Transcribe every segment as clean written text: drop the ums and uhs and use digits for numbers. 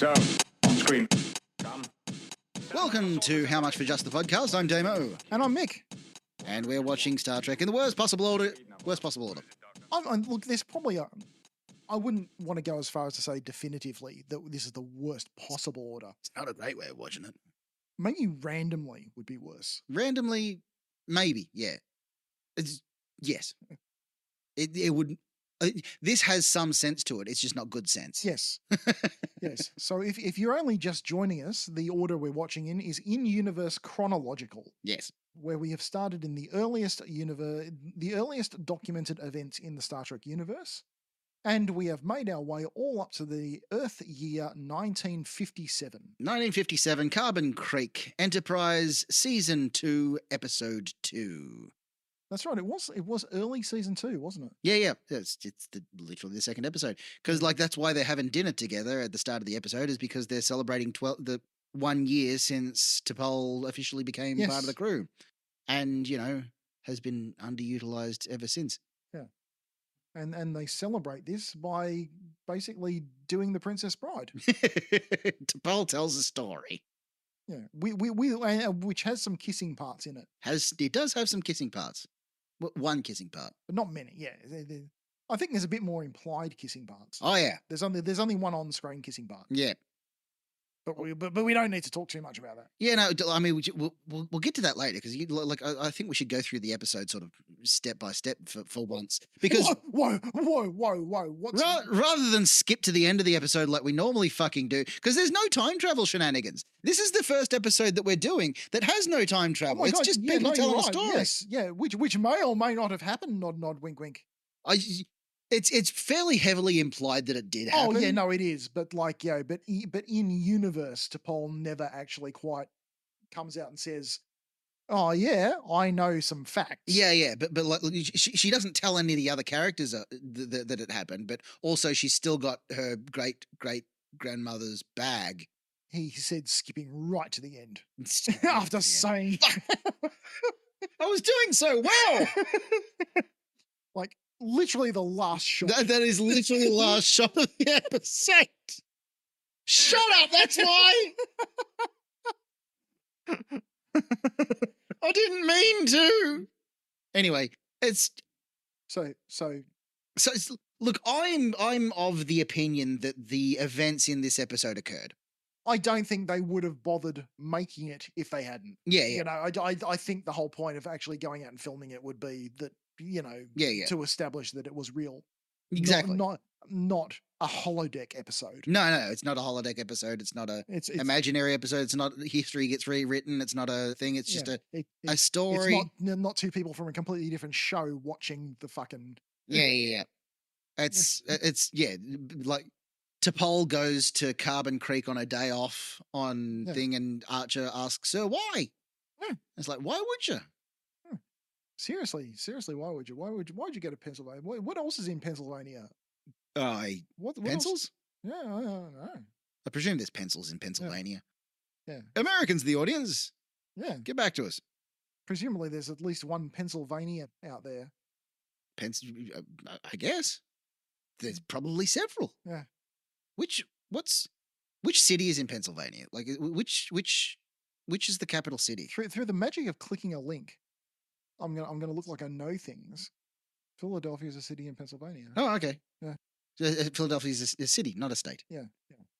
So, on screen. Come. Welcome to How Much for Just the Podcast. I'm Damo, And I'm Mick. and we're watching Star Trek in the worst possible order. Look, there's probably I wouldn't want to go as far as to say definitively that this is the worst possible order. It's not a great way of watching it. Maybe randomly would be worse. Randomly, maybe, yeah. Yes. It would. This has some sense to it. It's just not good sense. Yes. Yes. So if you're only just joining us, the order we're watching in is in-universe chronological, Yes. where we have started in the earliest documented events in the Star Trek universe, and we have made our way all up to the Earth year 1957. 1957, Carbon Creek, Enterprise, Season 2, Episode 2. That's right. It was early season 2, wasn't it? Yeah. It's literally the second episode. Because, that's why they're having dinner together at the start of the episode, is because they're celebrating the 1 year since T'Pol officially became part of the crew. And, has been underutilized ever since. Yeah. And they celebrate this by basically doing the Princess Bride. T'Pol tells a story. Yeah. Which has some kissing parts in it. It does have some kissing parts. One kissing part. But not many, yeah. I think there's a bit more implied kissing parts. Oh, yeah. There's only one on-screen kissing part. Yeah. But we don't need to talk too much about that. Yeah, no, I mean, we'll get to that later, because I think we should go through the episode sort of step by step for once. Because Whoa. What's rather than skip to the end of the episode like we normally fucking do, because there's no time travel shenanigans. This is the first episode that we're doing that has no time travel. It's just people telling a story. Yes, yeah, which may or may not have happened. Nod, wink, wink. It's fairly heavily implied that it did happen. Oh yeah, no, it is. But but in universe, T'Pol never actually quite comes out and says, "Oh yeah, I know some facts." Yeah, but she doesn't tell any of the other characters that it happened. But also, she's still got her great grandmother's bag. He said, skipping right to the end After saying, "I was doing so well." Like. Literally the last shot. That is literally the last shot of the episode. Shut up, that's why. I didn't mean to. Anyway, look, I'm of the opinion that the events in this episode occurred. I don't think they would have bothered making it if they hadn't. Yeah. I think the whole point of actually going out and filming it would be that, to establish that it was real. Exactly. Not a holodeck episode. No, it's not a holodeck episode. It's not a imaginary episode. It's not history gets rewritten. It's not a thing. It's just a story. It's not two people from a completely different show watching the fucking. Yeah. It's like T'Pol goes to Carbon Creek on a day off on thing, and Archer asks, "Sir, why?" Yeah. It's like, why would you? Seriously, why would you? Why'd you go to Pennsylvania? What else is in Pennsylvania? What pencils? Else? Yeah, I don't know. I presume there's pencils in Pennsylvania. Yeah. Americans, the audience. Yeah. Get back to us. Presumably there's at least one Pennsylvania out there. I guess. There's probably several. Yeah. Which city is in Pennsylvania? Like which is the capital city? Through the magic of clicking a link, I'm gonna look like I know things. Philadelphia is a city in Pennsylvania. Oh, okay. Yeah. Philadelphia is a city, not a state. Yeah.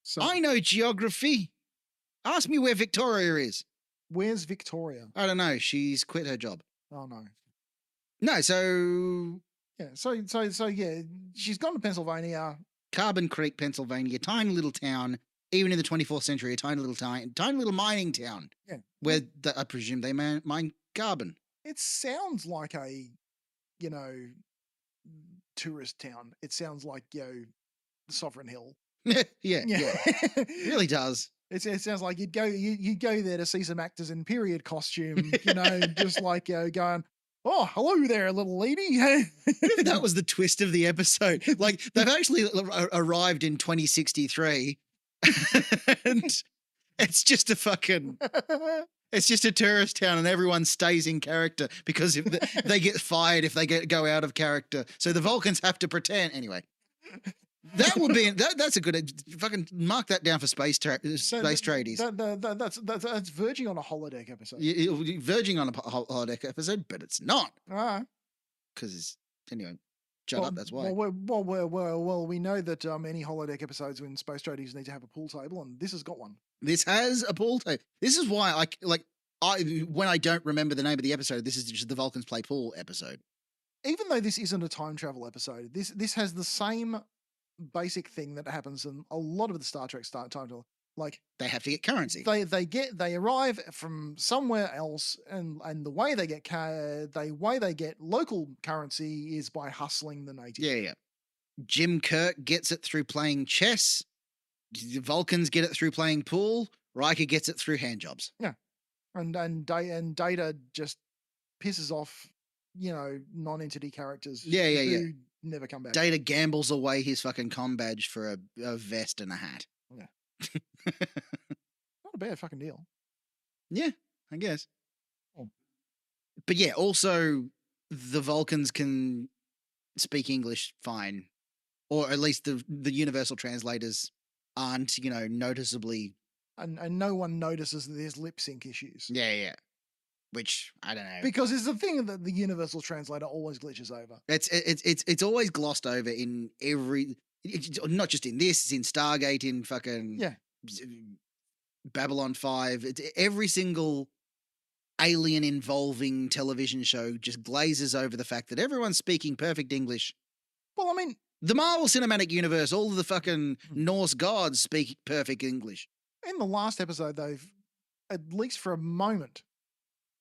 So I know geography. Ask me where Victoria is. Where's Victoria? I don't know. She's quit her job. Oh no. No, so yeah. So yeah, she's gone to Pennsylvania. Carbon Creek, Pennsylvania, tiny little town. Even in the 24th century, a tiny little mining town. Yeah. Where I presume they mine carbon. It sounds like a, tourist town. It sounds like, Sovereign Hill. yeah. It really does. It sounds like you'd go there to see some actors in period costume, just like going, "Oh, hello there, little lady." That was the twist of the episode. Like, they've actually arrived in 2063, and it's just a tourist town, and everyone stays in character because if they get fired if they go out of character. So the Vulcans have to pretend. Anyway, That would be that's a good fucking mark that down for space tradies. That's verging on a holodeck episode. You're verging on a holodeck episode, but it's not Ah, because anyway. Shut up. That's why. Well, we know that any holodeck episodes in space tradies need to have a pool table, and this has got one. This has a pool table. This is why when I don't remember the name of the episode, this is just the Vulcans play pool episode. Even though this isn't a time travel episode, this has the same basic thing that happens in a lot of the Star Trek time travel. Like they have to get currency. They arrive from somewhere else, and the way they get local currency is by hustling the natives. Yeah. Jim Kirk gets it through playing chess. The Vulcans get it through playing pool. Riker gets it through hand jobs. Yeah, and Data just pisses off, non-entity characters. Yeah. Never come back. Data gambles away his fucking comm badge for a vest and a hat. Yeah. Not a bad fucking deal. Yeah, I guess. Oh. But yeah, also the Vulcans can speak English fine, or at least the universal translators aren't, noticeably. And no one notices that there's lip sync issues. Yeah. Which I don't know, because it's the thing that the universal translator always glitches over. It's always glossed over in every. Not just in this, it's in Stargate, in fucking Babylon 5. It's every single alien involving television show just glazes over the fact that everyone's speaking perfect English. Well, I mean, the Marvel Cinematic Universe, all of the fucking Norse gods speak perfect English. In the last episode, they've, at least for a moment,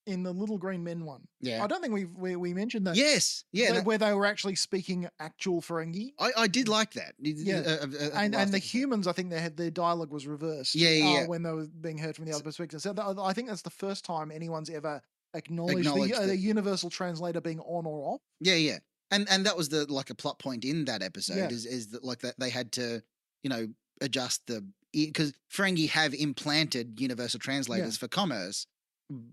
in the Little Green Men one. Yeah. I don't think we mentioned that. Yes. Yeah. Where they were actually speaking actual Ferengi. I did like that. Yeah. And the humans, I think their dialogue was reversed. Yeah. When they were being heard from the other perspective. So I think that's the first time anyone's ever acknowledged the universal translator being on or off. Yeah. And that was a plot point in that episode is that they had to, adjust because Ferengi have implanted universal translators for commerce.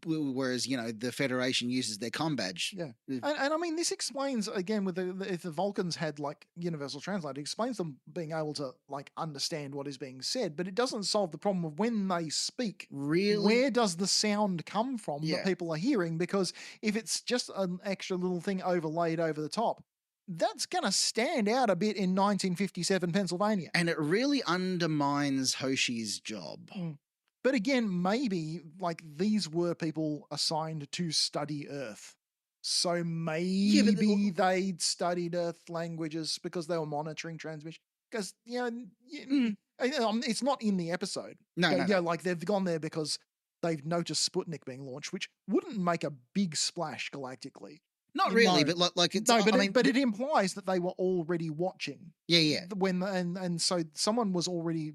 Whereas, the Federation uses their comm badge. Yeah. And I mean, this explains, again, with if the Vulcans had, universal translator, it explains them being able to, understand what is being said, but it doesn't solve the problem of when they speak. Really? Where does the sound come from that people are hearing? Because if it's just an extra little thing overlaid over the top, that's going to stand out a bit in 1957 Pennsylvania. And it really undermines Hoshi's job. But again, maybe these were people assigned to study Earth. So maybe they'd studied Earth languages because they were monitoring transmission. Because, it's not in the episode. No. They've gone there because they've noticed Sputnik being launched, which wouldn't make a big splash galactically. Not really, but it's... No, but it implies that they were already watching. Yeah. And so someone was already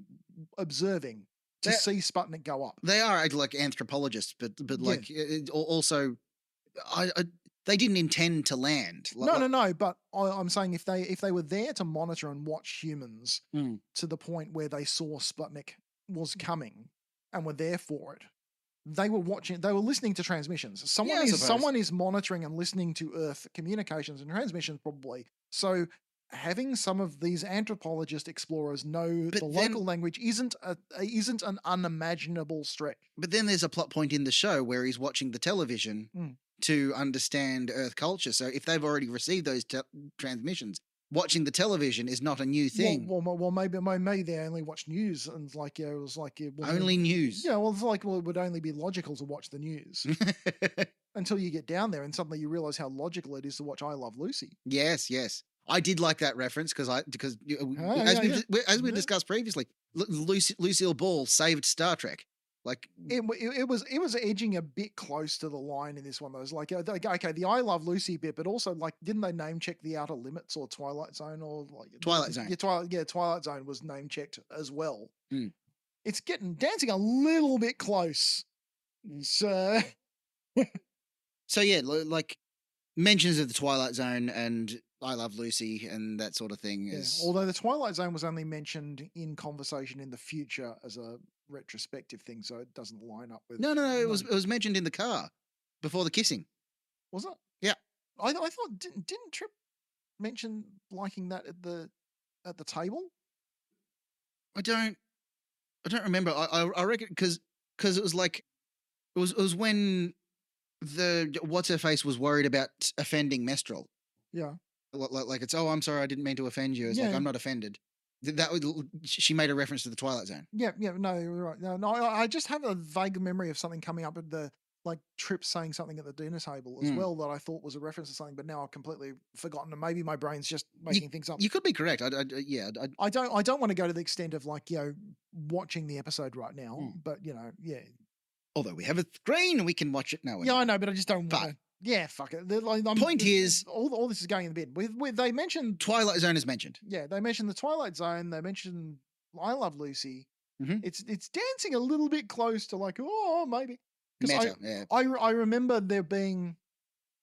observing to see Sputnik go up. They are anthropologists, but also, they didn't intend to land. No. But I'm saying if they were there to monitor and watch humans to the point where they saw Sputnik was coming and were there for it, they were listening to transmissions. Someone is monitoring and listening to Earth communications and transmissions probably. So having some of these anthropologist explorers know the local language isn't an unimaginable stretch. But then there's a plot point in the show where he's watching the television to understand Earth culture. So if they've already received those transmissions, watching the television is not a new thing. Well, maybe they only watch news and it was only news. Yeah, well, it's it would only be logical to watch the news until you get down there and suddenly you realize how logical it is to watch I Love Lucy. Yes. I did like that reference because as we discussed previously, Lucille Ball saved Star Trek. It was edging a bit close to the line in this one. Though. It was okay, the I Love Lucy bit, but also didn't they name check the Outer Limits or Twilight Zone or Twilight Zone? Yeah, Twilight Zone was name checked as well. It's dancing a little bit close. So yeah, mentions of the Twilight Zone and I Love Lucy and that sort of thing is... Although the Twilight Zone was only mentioned in conversation in the future as a retrospective thing, so it doesn't line up with... No, it was mentioned in the car before the kissing. Was it? Yeah. I thought, didn't Trip mention liking that at the at the table? I don't remember. I reckon because it was like it was when the what's her face was worried about offending Mestral. Yeah. Like it's, oh, I'm sorry, I didn't mean to offend you. It's like, Yeah. I'm not offended. She made a reference to the Twilight Zone. Yeah, no, you're right. No, I just have a vague memory of something coming up at the like Trip saying something at the dinner table as well that I thought was a reference to something, but now I've completely forgotten, and maybe my brain's just making things up. You could be correct. I don't want to go to the extent of like, watching the episode right now, but yeah. Although we have a screen and we can watch it now. Yeah, I know, but I just don't want to. Yeah, fuck it. Point is, all this is going in the bed. They mentioned Twilight Zone is mentioned. Yeah, they mentioned the Twilight Zone. They mentioned I Love Lucy. Mm-hmm. It's dancing a little bit close to like, oh, maybe. Meta, yeah. I remember there being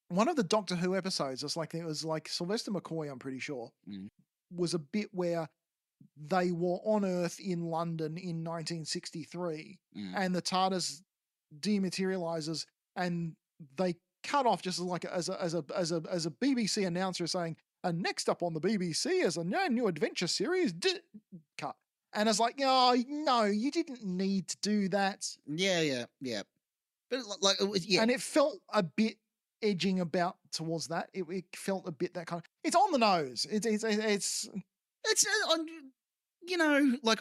one of the Doctor Who episodes. It was like Sylvester McCoy, I'm pretty sure, was a bit where they were on Earth in London in 1963, and the TARDIS dematerializes, and they cut off just as a BBC announcer saying, and next up on the BBC is a new adventure series. Cut. And I was like, oh, no, you didn't need to do that. Yeah. But like, yeah. And it felt a bit edging about towards that. It felt a bit that kind of. It's on the nose. It's like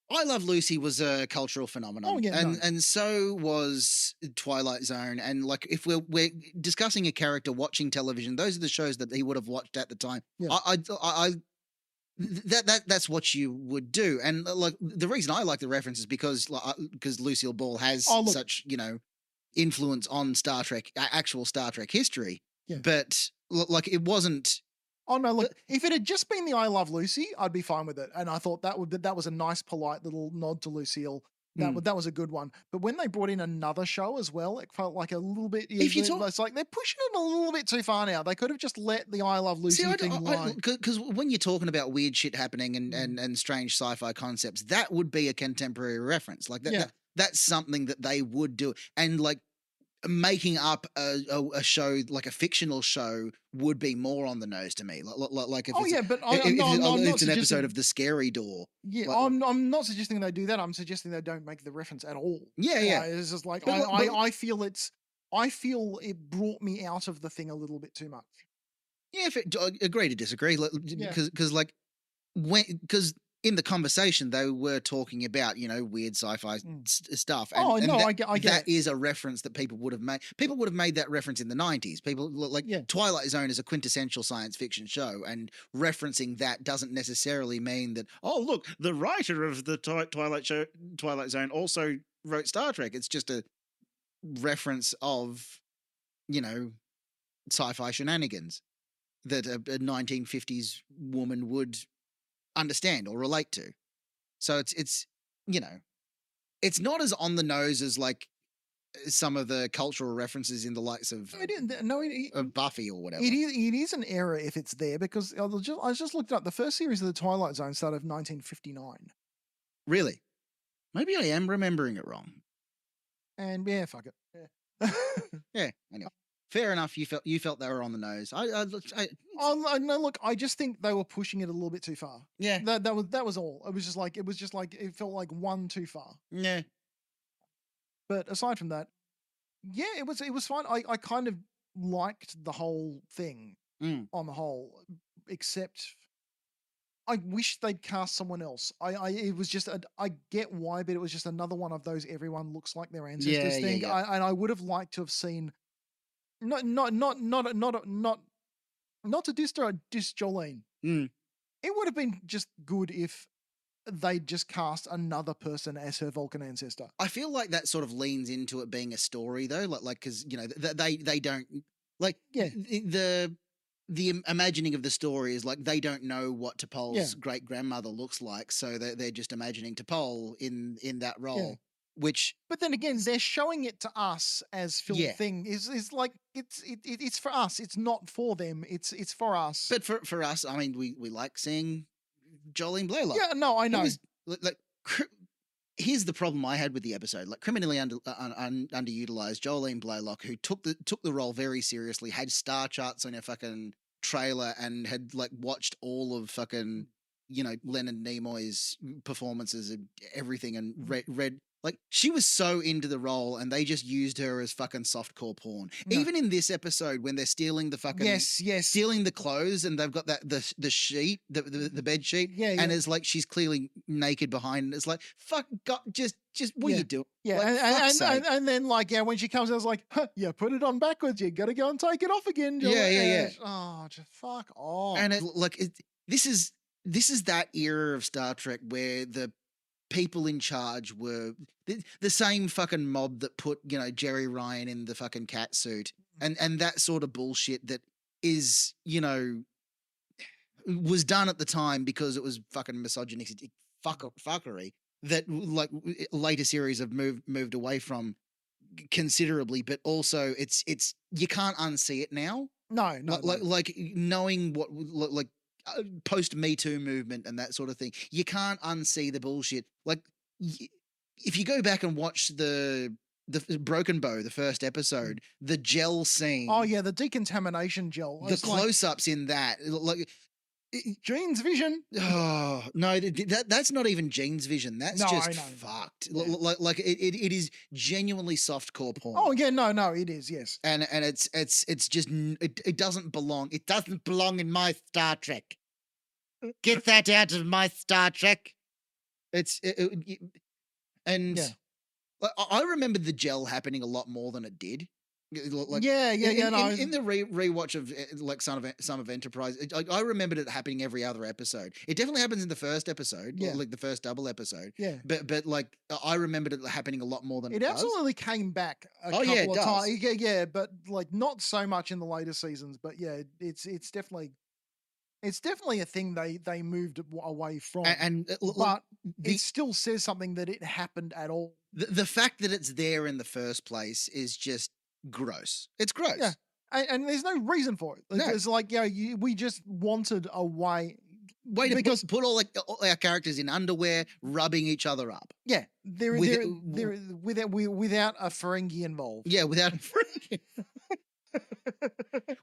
I Love Lucy was a cultural phenomenon. Oh, yeah, and so was Twilight Zone. And like, if we're discussing a character watching television, those are the shows that he would have watched at the time. Yeah. That's what you would do. And like, the reason I like the reference is because Lucille Ball has such, influence on Star Trek, actual Star Trek history. Yeah. But like, it wasn't. Oh no! Look, if it had just been the "I Love Lucy," I'd be fine with it, and I thought that was a nice, polite little nod to Lucille. That was a good one. But when they brought in another show as well, it felt like a little bit. It's like they're pushing it a little bit too far now. They could have just let the "I Love Lucy" thing lie. Because when you're talking about weird shit happening and strange sci-fi concepts, that would be a contemporary reference. Like that, that's something that they would do, and like. Making up a show like a fictional show would be more on the nose to me. Like if it's an episode of The Scary Door. Yeah, I'm not suggesting they do that. I'm suggesting they don't make the reference at all. Yeah. It's just like I feel it brought me out of the thing a little bit too much. Yeah, agree to disagree. Because in the conversation they were talking about weird sci-fi stuff. And I get that it. is a reference that people would have made. People would have made that reference in the 90s. People Twilight Zone is a quintessential science fiction show, and referencing that doesn't necessarily mean that look, the writer of the Twilight Zone also wrote Star Trek. It's just a reference of sci-fi shenanigans that a 1950s woman would understand or relate to. So it's not as on the nose as like some of the cultural references in the likes of of Buffy or whatever. It is an error if it's there, because I just looked up the first series of the Twilight Zone started in 1959. Really? Maybe I am remembering it wrong. And yeah, fuck it. Yeah. Anyway. Fair enough. You felt they were on the nose. No, look, I just think they were pushing it a little bit too far. Yeah. That was all. It was just like it felt like one too far. Yeah. But aside from that, yeah, it was fine. I kind of liked the whole thing on the whole, except I wish they'd cast someone else. It was just I get why, but it was just another one of those everyone looks like their ancestors thing. Yeah. I would have liked to have seen. Not to diss Jolene. It would have been just good if they just cast another person as her Vulcan ancestor. I feel like that sort of leans into it being a story though, like because they don't like the imagining of the story is like they don't know what T'Pol's great grandmother looks like, so they're just imagining T'Pol in that role. Yeah. But then again, they're showing it to us as film thing. Is like it's for us. It's not for them. It's for us. But for us, I mean, we like seeing Jolene Blaylock. Yeah, no, I know. Here's the problem I had with the episode: like criminally underutilized Jolene Blaylock, who took the role very seriously, had star charts on her fucking trailer and had like watched all of fucking, Leonard Nimoy's performances and everything and read like she was so into the role and they just used her as fucking softcore porn. No. Even in this episode when they're stealing the fucking Yes. stealing the clothes and they've got that the sheet, the bed sheet, and it's like she's clearly naked behind and it's like, fuck God, just what are you doing? Yeah, Like, and then like when she comes out, it's like, yeah, put it on backwards. You gotta go and take it off again. Yeah. Oh, just fuck off. And this is that era of Star Trek where the people in charge were the same fucking mob that put, Jerry Ryan in the fucking cat suit and that sort of bullshit that is, was done at the time because it was fucking misogynistic fuckery that like later series have moved away from considerably, but also it's you can't unsee it now. No. Like knowing what like post Me Too movement and that sort of thing, you can't unsee the bullshit. Like if you go back and watch the Broken Bow, the first episode, the gel scene. Oh yeah, the decontamination gel. The close-ups in that, like Gene's vision. Oh no, that's not even Gene's vision. That's just fucked. Yeah. Like it is genuinely softcore porn. Oh yeah, no, it is. Yes, and it's just it doesn't belong. It doesn't belong in my Star Trek. Get that out of my Star Trek. I remember the gel happening a lot more than it did. Like, in the rewatch of like Son of Enterprise, I remembered it happening every other episode. It definitely happens in the first episode, like the first double episode. Yeah, but like I remembered it happening a lot more than it does. absolutely came back a couple of times. Yeah, but like not so much in the later seasons. But yeah, it's definitely a thing they moved away from. But it still says something that it happened at all. The fact that it's there in the first place is just gross. It's gross. Yeah. And there's no reason for it. It's like, we just wanted a way to put all our characters in underwear, rubbing each other up. Yeah, they're without a Ferengi involved. Yeah, without a Ferengi.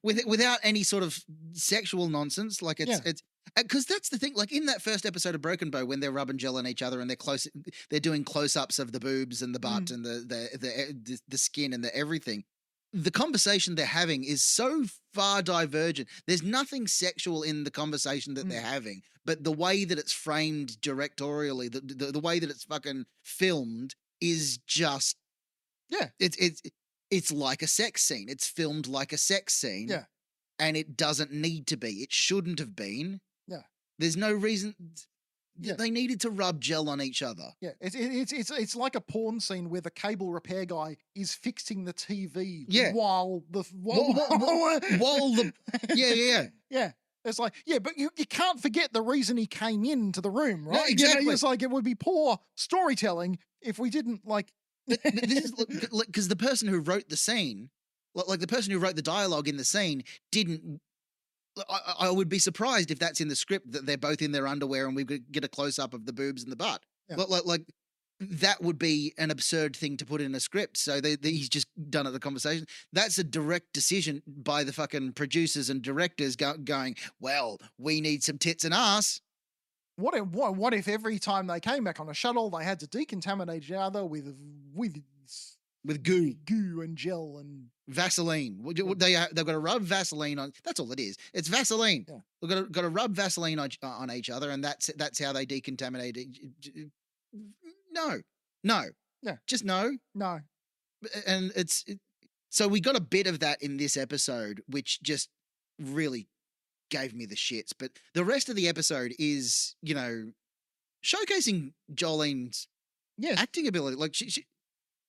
without any sort of sexual nonsense, like it's because that's the thing. Like in that first episode of Broken Bow, when they're rubbing gel on each other and they're doing close-ups of the boobs and the butt and the skin and the everything. The conversation they're having is so far divergent. There's nothing sexual in the conversation that they're having, but the way that it's framed directorially, the way that it's fucking filmed is just it's like a sex scene. It's filmed like a sex scene. Yeah. And it doesn't need to be. It shouldn't have been. Yeah. There's no reason. Yeah. They needed to rub gel on each other. Yeah. It's like a porn scene where the cable repair guy is fixing the TV while the Yeah. It's like, but you can't forget the reason he came into the room, right? No, exactly. It's like it would be poor storytelling if we didn't like. But this is because the person who wrote the scene, like the person who wrote the dialogue in the scene, didn't. I would be surprised if that's in the script that they're both in their underwear and we could get a close up of the boobs and the butt. Yeah. Like that would be an absurd thing to put in a script. So he's just done it the conversation. That's a direct decision by the fucking producers and directors going, well, we need some tits and ass. What if every time they came back on a shuttle, they had to decontaminate each other with goo and gel and Vaseline? They've got to rub Vaseline on. That's all it is. It's Vaseline. Yeah. They've got to rub Vaseline on each other, and that's how they decontaminate. No. Yeah. Just no. And so we got a bit of that in this episode, which just really gave me the shits. But the rest of the episode is, showcasing Jolene's acting ability. Like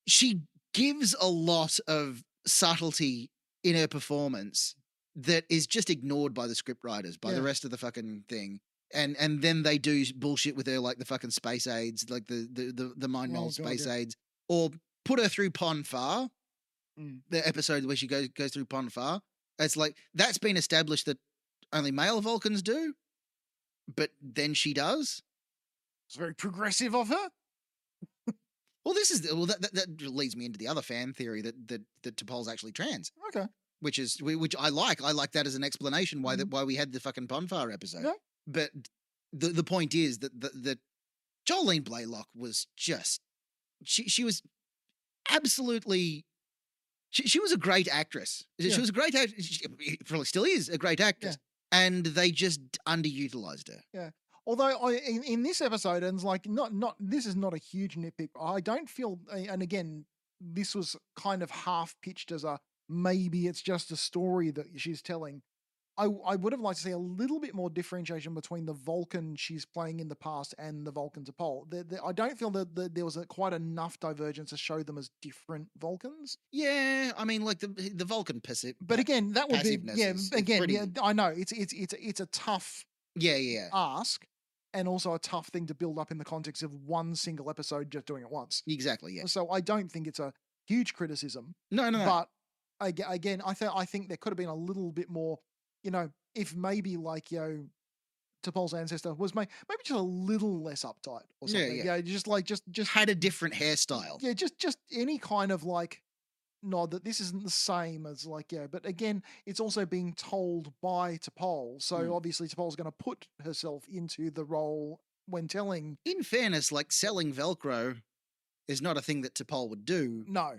she gives a lot of subtlety in her performance that is just ignored by the scriptwriters, by the rest of the fucking thing. And then they do bullshit with her, like the fucking space aids, like the mind meld space aids, or put her through Pon Far. The episode where she goes through Pon Far. It's like that's been established that only male Vulcans do, but then she does. It's very progressive of her. Well, that leads me into the other fan theory that T'Pol's actually trans. Okay. which I like. I like that as an explanation why we had the fucking Ponfar episode. Yeah. But the point is that Jolene Blaylock was just she was absolutely she was a great actress. She was a great actress. She probably still is a great actress. And they just underutilized her. Yeah. Although in this episode, and it's like not this is not a huge nitpick. I don't feel, and again, this was kind of half pitched as a maybe it's just a story that she's telling. I would have liked to see a little bit more differentiation between the Vulcan she's playing in the past and the Vulcan T'Pol. I don't feel that there was quite enough divergence to show them as different Vulcans. Yeah, I mean, like the Vulcan passive. But again, that would be pretty... I know it's a tough ask, and also a tough thing to build up in the context of one single episode just doing it once. Exactly. Yeah. So I don't think it's a huge criticism. No. But again, I think there could have been a little bit more. If maybe like, T'Pol's ancestor was maybe just a little less uptight or something. Yeah. Just had a different hairstyle. Yeah, just any kind of like nod that this isn't the same as like, but again, it's also being told by T'Pol. So obviously T'Pol's going to put herself into the role when telling. In fairness, like selling Velcro is not a thing that T'Pol would do. No.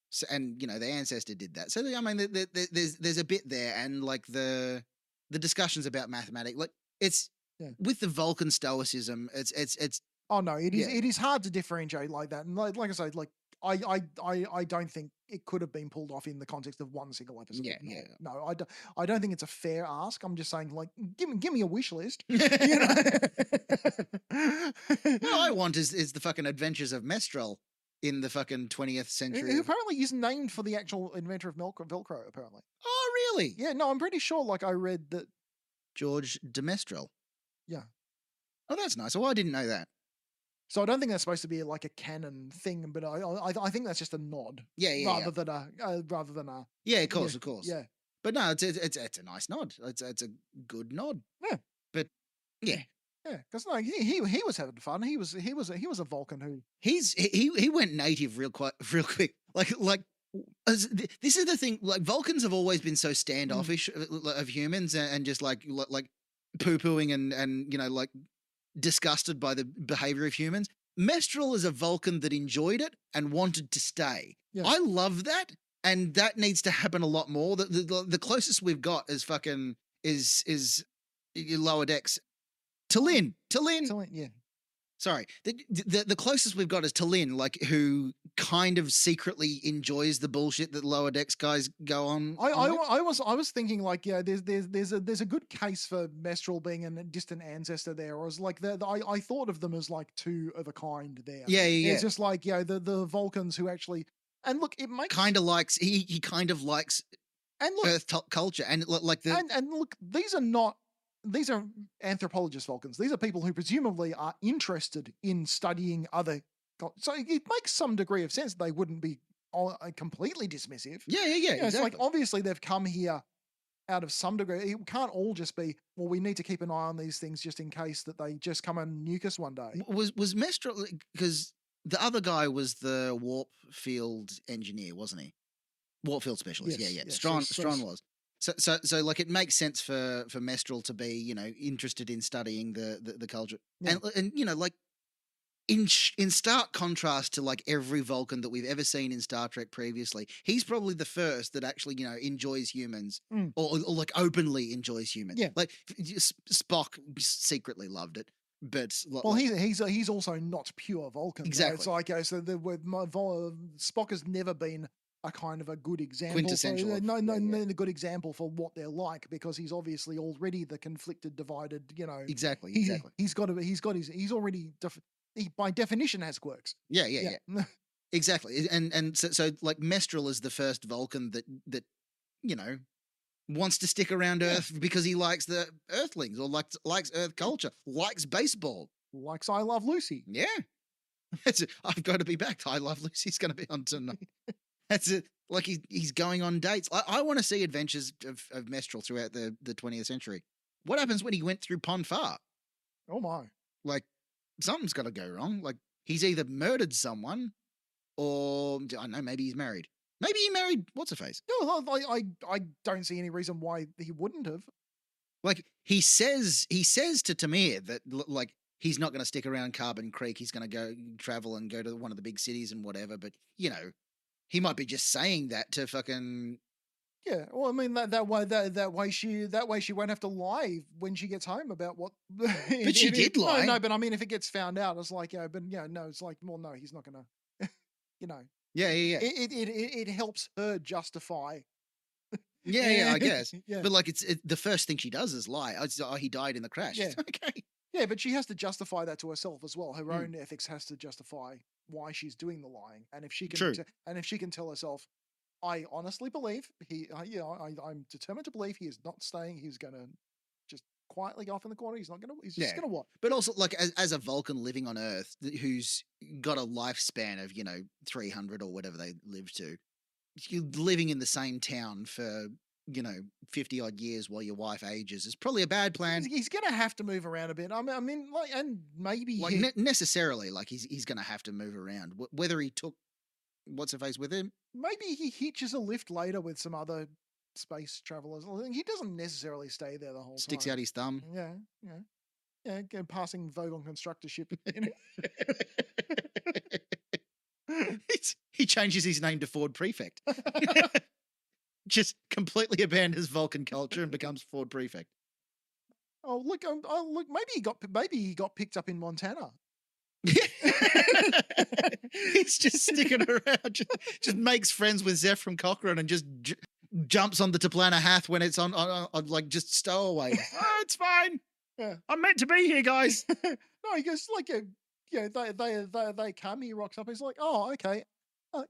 So, and the ancestor did that. So I mean, there's a bit there, and like the discussions about mathematics, like it's with the Vulcan stoicism, it's. Oh no, it is hard to differentiate like that, and like I said, like I don't think it could have been pulled off in the context of one single episode. No, I don't think it's a fair ask. I'm just saying, like, give me a wish list. What I want is the fucking adventures of Mestral in the fucking 20th century. Who apparently is named for the actual inventor of Velcro, apparently. Oh, really? Yeah, no, I'm pretty sure, like, I read that. George de Mestral. Yeah. Oh, that's nice. Well, I didn't know that. So I don't think that's supposed to be like a canon thing, but I think that's just a nod. Rather than a. Yeah, of course. Yeah. But no, it's a nice nod. It's a good nod. Yeah. But yeah. Yeah, because no, he was having fun. He was a Vulcan who he went native real quick. Like this is the thing. Like Vulcans have always been so standoffish of humans and just like poo pooing and like disgusted by the behavior of humans. Mestral is a Vulcan that enjoyed it and wanted to stay. Yeah. I love that, and that needs to happen a lot more. The closest we've got is fucking is lower decks. Talin, yeah. Sorry, the closest we've got is Talin, like who kind of secretly enjoys the bullshit that lower decks guys go on. I was thinking like there's a good case for Mestral being a distant ancestor there, or as like I thought of them as like two of a kind there. Yeah. It's just like the Vulcans who actually, and look, it makes kind of likes he kind of likes and look, Earth culture and like the and look, these are anthropologist Vulcans. These are people who presumably are interested in studying other. So it makes some degree of sense they wouldn't be completely dismissive. Yeah. Exactly. It's like obviously they've come here out of some degree. It can't all just be, well, we need to keep an eye on these things just in case that they just come and nuke us one day. Was Mestral, because the other guy was the warp field engineer, wasn't he? Warp field specialist. Yes, yeah. yes. Strawn was. So like it makes sense for Mestral to be, interested in studying the culture. Yeah. And like in stark contrast to like every Vulcan that we've ever seen in Star Trek previously, he's probably the first that actually, enjoys humans or like openly enjoys humans. Yeah. Like Spock secretly loved it. But well, he's also not pure Vulcan. Exactly. It's like so Spock has never been a kind of a good example. Quintessential. A good example for what they're like, because he's obviously already the conflicted, divided. Exactly. He's already by definition has quirks. Yeah. Exactly. And so like Mestral is the first Vulcan that wants to stick around Earth because he likes the Earthlings or likes Earth culture, likes baseball, likes I Love Lucy. Yeah. I've got to be back. I Love Lucy's going to be on tonight. That's it. Like he's going on dates. I want to see adventures of Mestral throughout the 20th century. What happens when he went through Ponfar? Oh my! Like something's got to go wrong. Like he's either murdered someone, or I don't know, maybe he's married. Maybe he married what's her face. No, I don't see any reason why he wouldn't have. Like he says to Tamir that like he's not going to stick around Carbon Creek. He's going to go travel and go to one of the big cities and whatever. But you know, he might be just saying that to fucking. Yeah, well, I mean that way she won't have to lie when she gets home about what. But she did lie. No, but I mean, if it gets found out, it's like, but no, it's like, well, no, he's not gonna, you know. Yeah. It helps her justify. Yeah, I guess. Yeah. But like, the first thing she does is lie. Oh, he died in the crash. Yeah. Okay. Yeah, but she has to justify that to herself as well. Her Mm. own ethics has to justify why she's doing the lying, and if she can, True. and if she can tell herself, I honestly believe I'm determined to believe he is not staying. He's going to just quietly off in the corner. He's not going to. He's just Yeah. going to what? But also, like, as a Vulcan living on Earth who's got a lifespan of 300 or whatever they live to, you're living in the same town for 50 odd years while your wife ages is probably a bad plan. He's going to have to move around a bit. I mean, like, and maybe like necessarily, like he's going to have to move around. Whether he took what's her face with him, maybe he hitches a lift later with some other space travelers. He doesn't necessarily stay there the whole sticks time. out his thumb. Yeah. Passing Vulcan constructor ship. He changes his name to Ford Prefect. Just completely abandons Vulcan culture and becomes Ford Prefect. Oh look! Maybe he got picked up in Montana. He's just sticking around, just makes friends with Zeph from Cochrane and just jumps on the Taplana Hath when it's on like just stowaway. Oh, it's fine. Yeah. I'm meant to be here, guys. No, he goes like they come. He rocks up. He's like, oh, okay,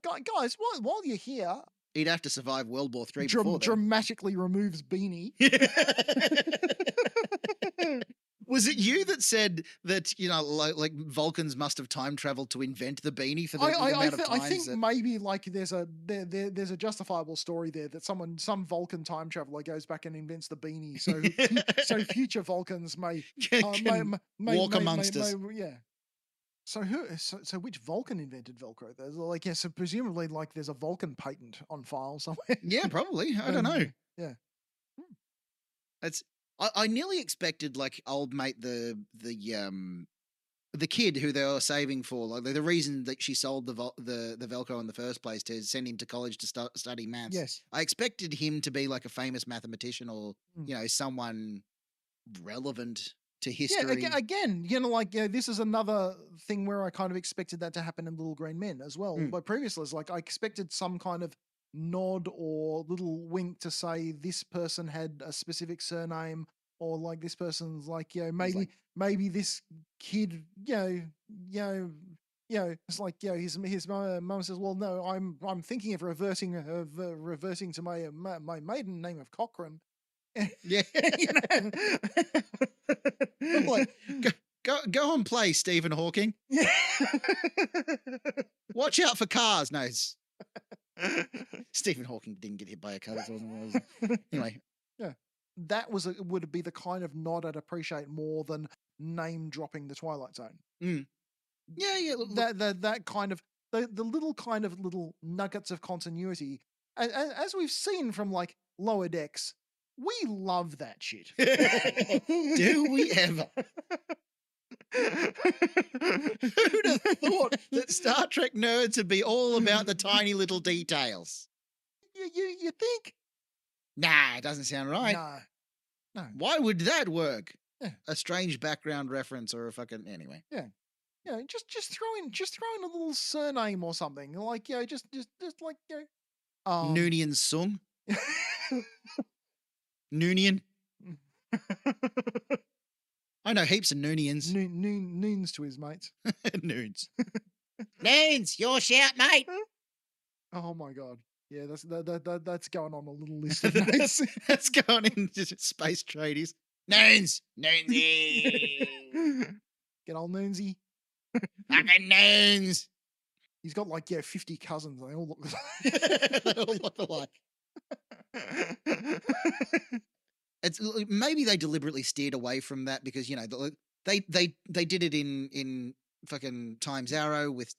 guys, while you're here, he'd have to survive World War III before then. Dramatically removes beanie. Was it you that said that like Vulcans must have time traveled to invent the beanie for the amount of times? I think maybe like there's a justifiable story there that some Vulcan time traveler goes back and invents the beanie, so future Vulcans may walk amongst us. Yeah. So which Vulcan invented Velcro? There's so presumably like there's a Vulcan patent on file somewhere. Yeah, probably. I don't know. Yeah. That's. I nearly expected like old mate the kid who they were saving for, like the reason that she sold the Velcro in the first place to send him to college to study maths. Yes. I expected him to be like a famous mathematician or someone relevant to history. Yeah, again, this is another thing where I kind of expected that to happen in Little Green Men as well. But previously, it's like I expected some kind of nod or little wink to say this person had a specific surname, or like this person's like maybe this kid it's like his mum says, well, no, I'm thinking of reverting to my maiden name of Cochrane. Yeah. Like, go and play, Stephen Hawking. Yeah. Watch out for cars. No, Stephen Hawking didn't get hit by a car. Anyway. Yeah. That would be the kind of nod I'd appreciate more than name dropping the Twilight Zone. Yeah. Look, that kind of the little nuggets of continuity, as we've seen from like Lower Decks. We love that shit. Do we ever? Who'd have thought that Star Trek nerds would be all about the tiny little details? You think? Nah, it doesn't sound right. No. Why would that work? Yeah. A strange background reference or a fucking anyway. Yeah. Just throw in a little surname or something. Like just like Noonian Sung. Noonian. I know heaps of Noonians. Noons to his mates. Noons. Noons, your shout, mate. Oh my god. Yeah, that's going on a little list of notes. That's going into space tradies. Noons. Noonsy. Get old Noonsy. Fucking Noons. He's got like 50 cousins. They all look they all look alike. It's maybe they deliberately steered away from that because they did it in fucking Times Arrow with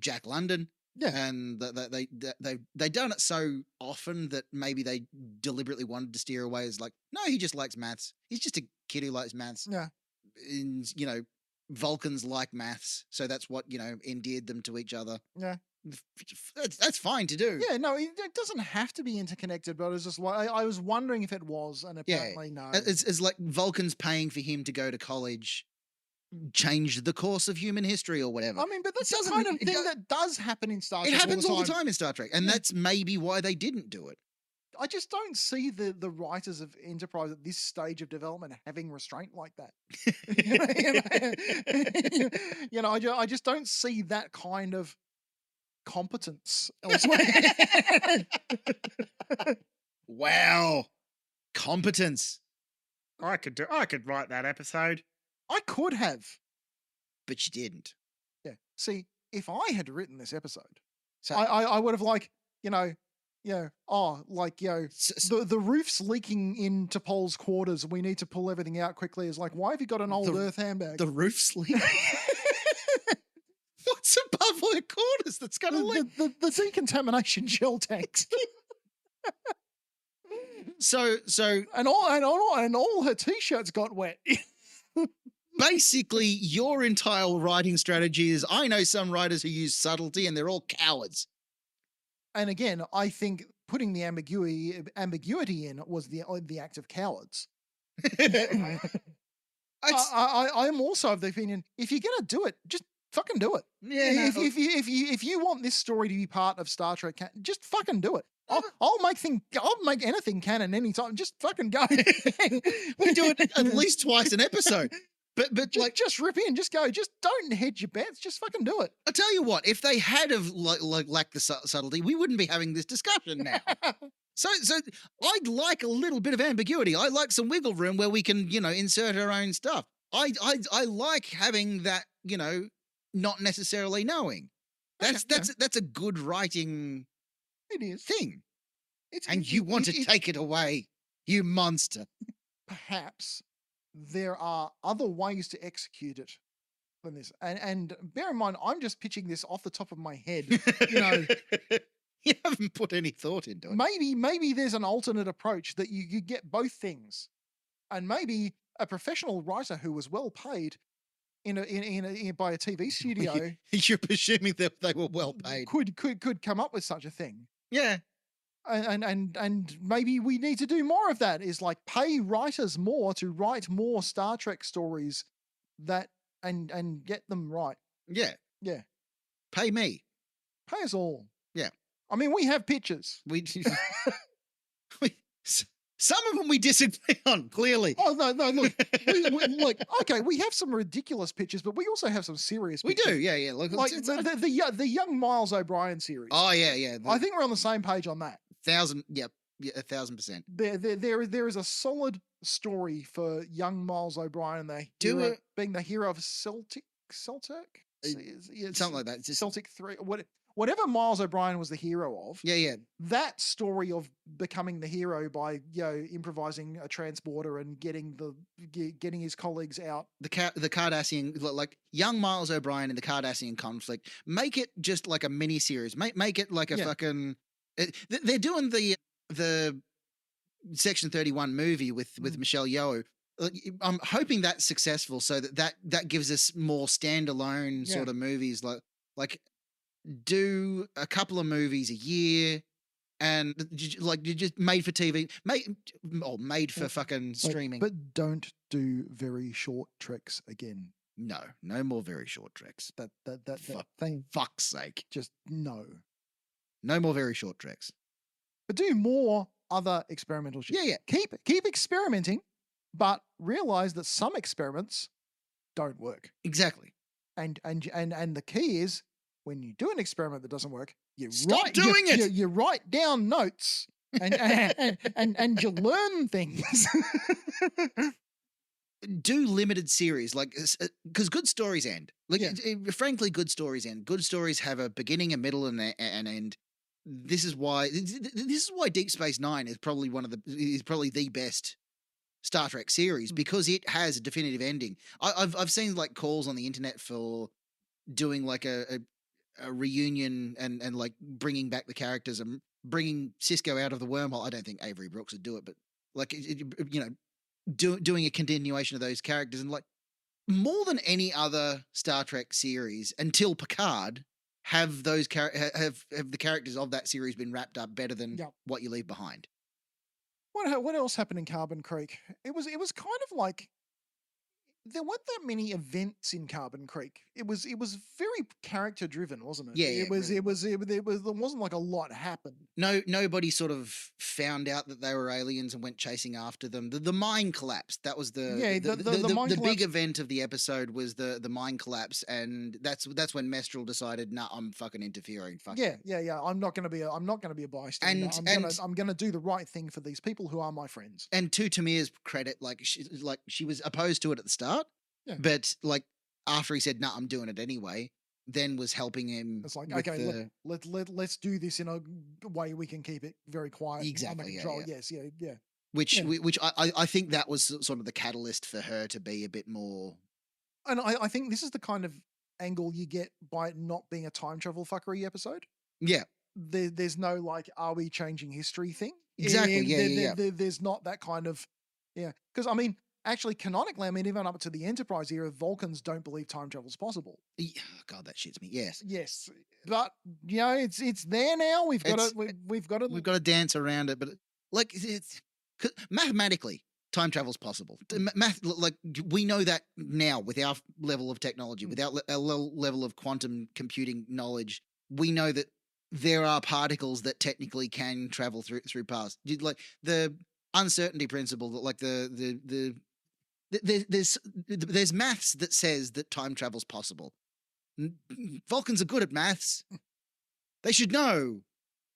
Jack London. Yeah. and they done it so often that maybe they deliberately wanted to steer away as like, no, he just likes maths. He's just a kid who likes maths. Yeah. And, you know, Vulcans like maths, so that's what, you know, endeared them to each other. Yeah. That's fine to do. Yeah, no, it doesn't have to be interconnected, but it's just like I was wondering if it was, and apparently no. It's like Vulcans paying for him to go to college changed the course of human history or whatever. I mean, but that's the kind of thing that does happen in Star Trek. It happens all the time in Star Trek, and Yeah. that's maybe why they didn't do it. I just don't see the writers of Enterprise at this stage of development having restraint like that. I just don't see that kind of competence elsewhere. Wow, competence. I could write that episode. I could have. But you didn't. Yeah. See, if I had written this episode, So I would have like, the roof's leaking into Pol's quarters. We need to pull everything out quickly. Is like, why have you got an old Earth handbag? the roof's leaking. What's above her quarters that's going to leak? the decontamination gel tanks. So and all her t-shirts got wet. basically, your entire writing strategy is: I know some writers who use subtlety, and they're all cowards. And again, I think putting the ambiguity in was the act of cowards. I'm also of the opinion, if you're gonna do it, just fucking do it. Yeah. If you want this story to be part of Star Trek, just fucking do it. I'll make anything canon anytime. Just fucking go. We do it at least twice an episode. But just rip in, just go. Just don't hedge your bets. Just fucking do it. I tell you what, if they had have lacked the subtlety, we wouldn't be having this discussion now. So I'd like a little bit of ambiguity. I like some wiggle room where we can, insert our own stuff. I like having that, not necessarily knowing. That's a good writing It is. thing. You want to take it away, you monster. Perhaps there are other ways to execute it than this. And bear in mind, I'm just pitching this off the top of my head. You haven't put any thought into it. Maybe there's an alternate approach that you get both things. And maybe a professional writer who was well paid by a TV studio. You're presuming that they were well paid. Could come up with such a thing. Yeah. And maybe we need to do more of that, is like pay writers more to write more Star Trek stories and get them right. Yeah. Yeah. Pay me. Pay us all. Yeah. I mean, we have pitches. Some of them we disagree on, clearly. Oh, no, look. Okay, we have some ridiculous pitches, but we also have some serious pitches. We do, yeah. Look, like the young Miles O'Brien series. Oh, yeah. I think we're on the same page on that. 1,000%. There is a solid story for young Miles O'Brien, being the hero of Celtic? Something like that. Just Celtic 3. Whatever Miles O'Brien was the hero of. Yeah. That story of becoming the hero by improvising a transporter and getting his colleagues out. The Cardassian, like young Miles O'Brien in the Cardassian conflict. Make it just like a mini series. Make it like a fucking. They're doing the Section 31 movie with Michelle Yeoh. I'm hoping that's successful, so that gives us more standalone sort of movies, like do a couple of movies a year, and like just made for TV, made for fucking streaming. But don't do very short treks again. No more very short treks. That thing. Fuck's sake. Just no. No more very short treks. But do more other experimental shit. Yeah. Keep experimenting, but realize that some experiments don't work. Exactly. And the key is, when you do an experiment that doesn't work, you write down notes and you learn things. Do limited series, because good stories end. Frankly, good stories end. Good stories have a beginning, a middle, and an end. This is why Deep Space Nine is probably the best Star Trek series, because it has a definitive ending. I've seen like calls on the internet for doing like a a reunion and like bringing back the characters and bringing Cisco out of the wormhole. I don't think Avery Brooks would do it, but like doing a continuation of those characters, and like more than any other Star Trek series until Picard, have those have the characters of that series been wrapped up better than what you leave behind. What else happened in Carbon Creek? It was kind of like there weren't that many events in Carbon Creek. It was very character driven, wasn't it? Yeah, it was there wasn't like a lot happened. Nobody sort of found out that they were aliens and went chasing after them. The mine collapsed. That was the big event of the episode was the mine collapse, and that's when Mestral decided, nah, I'm fucking interfering. Fuck yeah. I'm not gonna be a bystander. I'm gonna do the right thing for these people who are my friends. And to Tamir's credit, she was opposed to it at the start. Yeah. But like after he said, "No, I'm doing it anyway," then was helping him. It's like, okay, let's do this in a way we can keep it very quiet. Exactly. Under control. Yeah. Yes. Yeah. Which I think that was sort of the catalyst for her to be a bit more. And I think this is the kind of angle you get by it not being a time travel fuckery episode. Yeah. There's no like, are we changing history thing? Exactly. There's not that kind of, because I mean. Actually, canonically, I mean, even up to the Enterprise era, Vulcans don't believe time travel is possible. God, that shits me. Yes, but it's there now. We've got to dance around it. But like, it's mathematically, time travel is possible. Like we know that now with our level of technology, with our level of quantum computing knowledge, we know that there are particles that technically can travel through paths. Like the uncertainty principle, that like there's maths that says that time travel's possible. Vulcans are good at maths. They should know.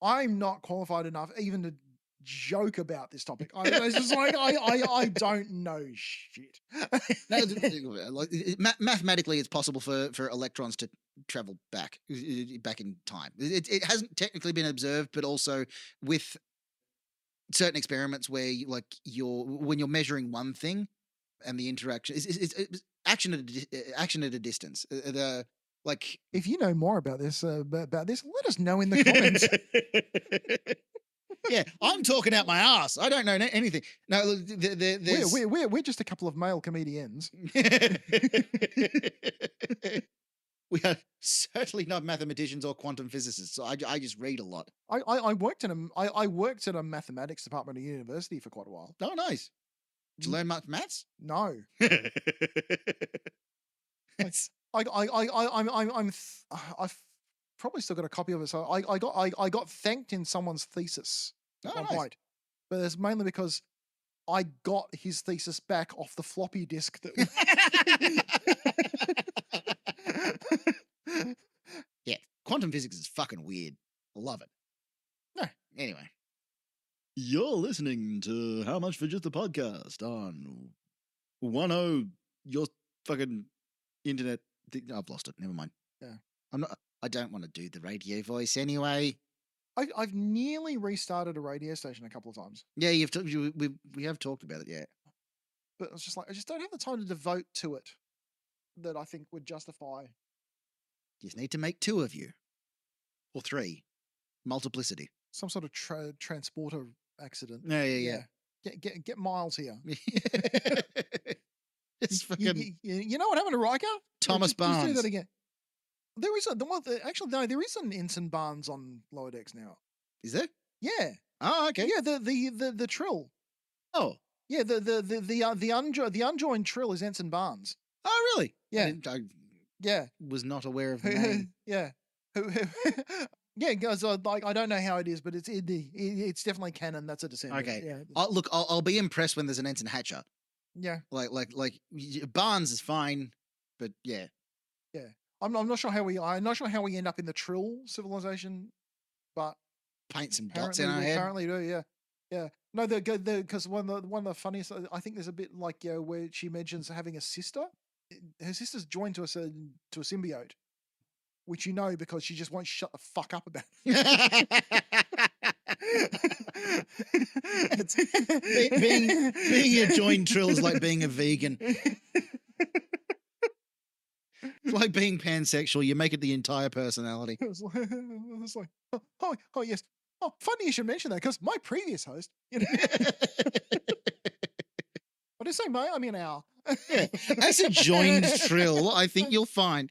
I'm not qualified enough even to joke about this topic. It's just like I don't know shit. Mathematically, it's possible for electrons to travel back in time. It hasn't technically been observed, but also with certain experiments where when you're measuring one thing. And the interaction is action at a distance. If you know more about this, let us know in the comments. Yeah, I'm talking out my ass. I don't know anything. No, we're just a couple of male comedians. We are certainly not mathematicians or quantum physicists. So I just read a lot. I worked at a mathematics department at university for quite a while. Oh, nice. Did you learn much maths? No. I've probably still got a copy of it. So I got thanked in someone's thesis at one point, but it's mainly because I got his thesis back off the floppy disk. Yeah, quantum physics is fucking weird. I love it. No, anyway. You're listening to How Much for Just a Podcast on 10 your fucking internet. I've lost it. Never mind. Yeah. I don't want to do the radio voice anyway. I've nearly restarted a radio station a couple of times. Yeah, we have talked about it, yeah. But it's just like I just don't have the time to devote to it that I think would justify. You just need to make 2 of you. Or 3. Multiplicity. Some sort of transporter accident. Yeah. Get Miles here. It's fucking. You know what happened to Riker? Thomas Barnes. Just do that again. There is there is an Ensign Barnes on Lower Decks now. Is there? Yeah. Oh, okay. Yeah, the Trill. Oh. Yeah, the unjoined Trill is Ensign Barnes. Oh, really? Yeah. I was not aware of the name. Yeah. Yeah, guys. Like I don't know how it is, but it's definitely canon. That's a descendant. Okay. Yeah. I'll be impressed when there's an Ensign Hatcher. Yeah. Like Barnes is fine, but yeah. Yeah. I'm not sure how we end up in the Trill civilization, but paint some dots in our head. Apparently do. Yeah. No, because one of the funniest. I think there's a bit like where she mentions having a sister. Her sister's joined to a symbiote, which you know because she just won't shut the fuck up about it. being a joined Trill is like being a vegan. It's like being pansexual, you make it the entire personality. It's like, oh, yes. Oh, funny you should mention that because my previous host, I didn't say my, I mean our. Yeah. As a joined trill, I think you'll find.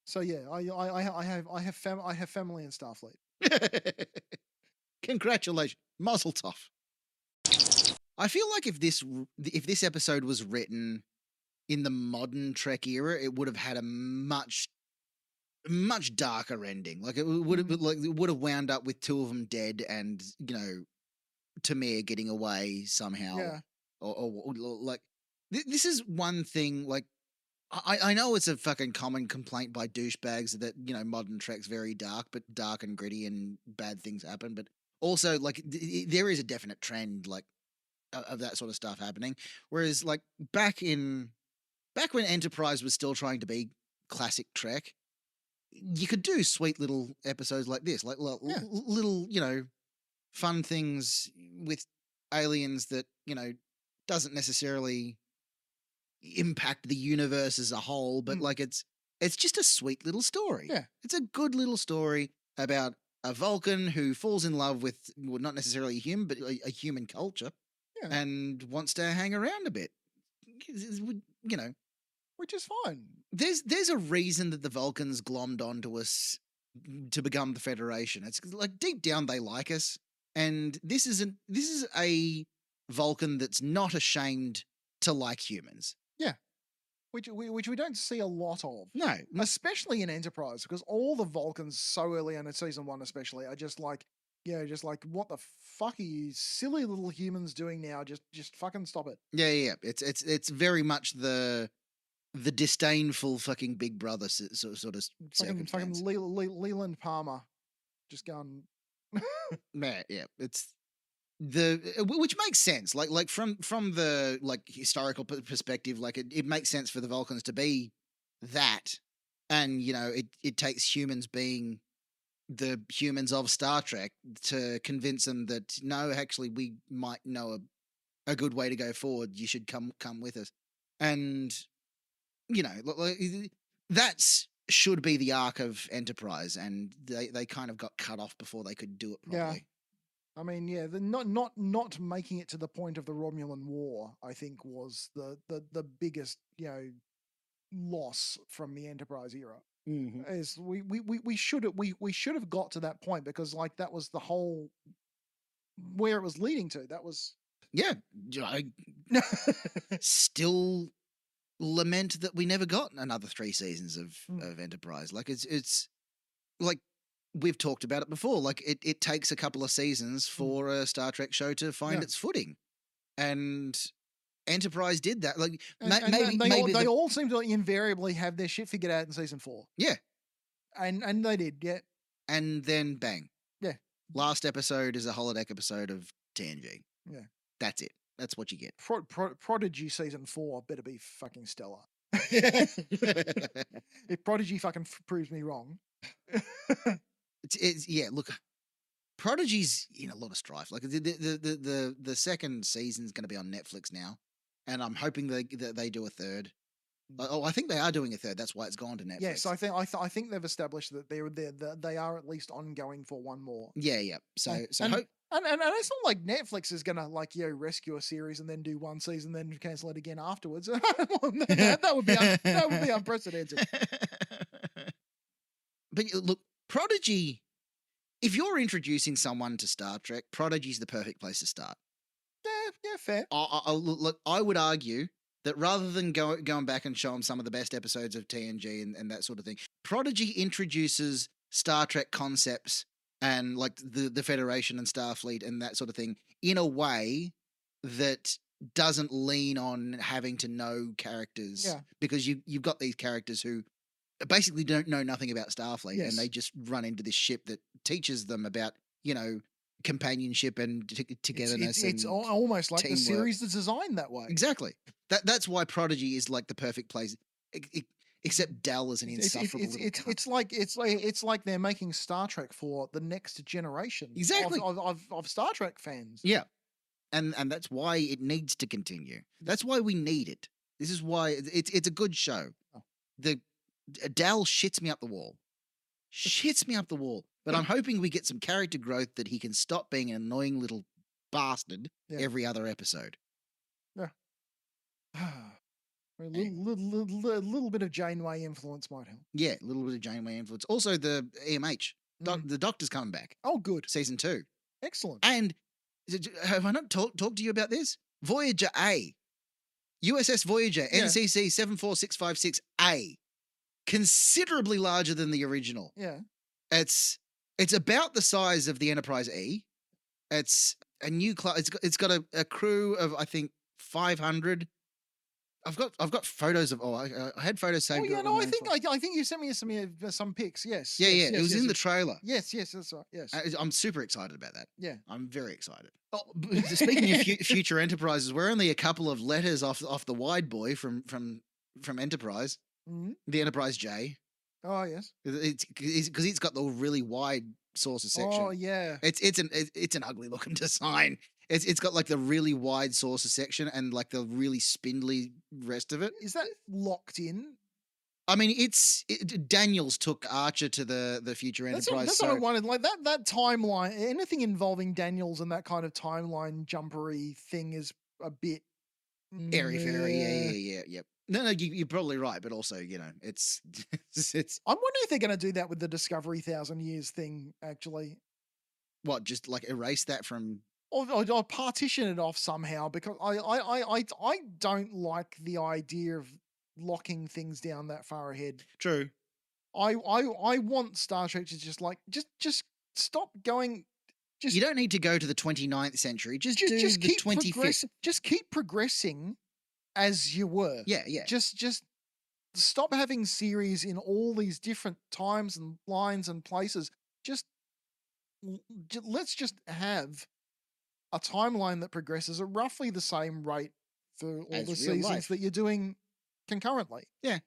So yeah, I have family in Starfleet. Congratulations, Mazel tov. I feel like if this episode was written in the modern Trek era, it would have had a much darker ending. Like it would have wound up with two of them dead, and Tamir getting away somehow. Yeah. Or like this is one thing. Like I know it's a fucking common complaint by douchebags that modern Trek's very dark and gritty and bad things happen. But also like there is a definite trend like of that sort of stuff happening. Whereas like back when Enterprise was still trying to be classic Trek, you could do sweet little episodes like this, like little fun things with aliens that doesn't necessarily impact the universe as a whole, but like it's just a sweet little story. Yeah, it's a good little story about a Vulcan who falls in love with not necessarily him, but a human culture, and wants to hang around a bit. Which is fine. There's a reason that the Vulcans glommed onto us to become the Federation. It's like deep down they like us, and this is a Vulcan that's not ashamed to like humans. Yeah, which we don't see a lot of. No, especially in Enterprise, because all the Vulcans so early in season 1, especially, are just like, what the fuck are you silly little humans doing now? Just fucking stop it. Yeah. It's very much the disdainful fucking Big Brother sort of fucking Leland Palmer, just going. Yeah, it's which makes sense. Like from the like historical perspective, like it makes sense for the Vulcans to be that, and it takes humans being the humans of Star Trek to convince them that no, actually we might know a good way to go forward. You should come with us, and that's should be the arc of Enterprise, and they kind of got cut off before they could do it properly. Yeah. I mean, yeah, the not making it to the point of the Romulan War, I think, was the biggest loss from the Enterprise era. Mm-hmm. Is we should have got to that point, because like that was the whole where it was leading to. That was I still lament that we never got another 3 seasons of Enterprise. Like it's like we've talked about it before. Like it takes a couple of seasons for a Star Trek show to find its footing, and Enterprise did that. Like they all seem to invariably have their shit figured out in season 4. Yeah, and they did. Yeah, and then bang. Yeah, last episode is a holodeck episode of TNG. Yeah, that's it. That's what you get. Prodigy season 4 better be fucking stellar. If Prodigy fucking proves me wrong. Yeah, look, Prodigy's in a lot of strife. Like the second season's going to be on Netflix now, and I'm hoping that they do a third. Oh, I think they are doing a third. That's why it's gone to Netflix. Yes, I think they've established that they are at least ongoing for one more. Yeah. So And it's not like Netflix is gonna rescue a series and then do one season, then cancel it again afterwards. that would be unprecedented. But look, Prodigy. If you're introducing someone to Star Trek, Prodigy's the perfect place to start. Yeah, fair. Look, I would argue that rather than going back and show them some of the best episodes of TNG and that sort of thing, Prodigy introduces Star Trek concepts and like the Federation and Starfleet and that sort of thing in a way that doesn't lean on having to know characters. Yeah. Because you've got these characters who basically don't know nothing about Starfleet, and they just run into this ship that teaches them about, companionship and togetherness. It's almost like teamwork. The series is designed that way. Exactly. That's why Prodigy is like the perfect place. Except Dell is an insufferable little cunt. It's like they're making Star Trek for the next generation. Exactly. Of Star Trek fans. Yeah. and that's why it needs to continue. That's why we need it. This is why it's a good show. Oh. The Dal shits me up the wall. Shits me up the wall. But I'm hoping we get some character growth that he can stop being an annoying little bastard every other episode. Yeah. A little bit of Janeway influence might help. Yeah, a little bit of Janeway influence. Also, the EMH. The Doctor's coming back. Oh, good. Season 2. Excellent. And have I not talked to you about this? Voyager A. USS Voyager, NCC 74656A. Considerably larger than the original. Yeah. It's about the size of the Enterprise E. It's a new class. It's got a crew of, I think, 500. I've got photos of. I had photos saved. Oh yeah, no, I think you sent me some pics. Yes. Yeah, yes, it was in the trailer. Yes, that's right. Yes, I'm super excited about that. Yeah, I'm very excited. Oh, speaking of future Enterprises, we're only a couple of letters off the wide boy from Enterprise, the Enterprise J. Oh yes, it's because it's got the really wide saucer section. Oh yeah, it's an ugly looking design. It's got like the really wide saucer section and like the really spindly rest of it. Is that locked in? I mean, Daniels took Archer to the future Enterprise. That's what I wanted. Like that timeline, anything involving Daniels and that kind of timeline jumpery thing is a bit airy-fairy. Yeah. No, you're probably right, but also, it's. I'm wondering if they're going to do that with the Discovery 1,000 Years thing. Actually, what? Just like erase that from. Or partition it off somehow, because I don't like the idea of locking things down that far ahead. True. I want Star Trek to just stop going. You don't need to go to the 29th century. Just do the 25th. Just keep progressing as you were. Yeah. Just stop having series in all these different times and lines and places. Let's just have a timeline that progresses at roughly the same rate for all the seasons that you're doing concurrently. Yeah.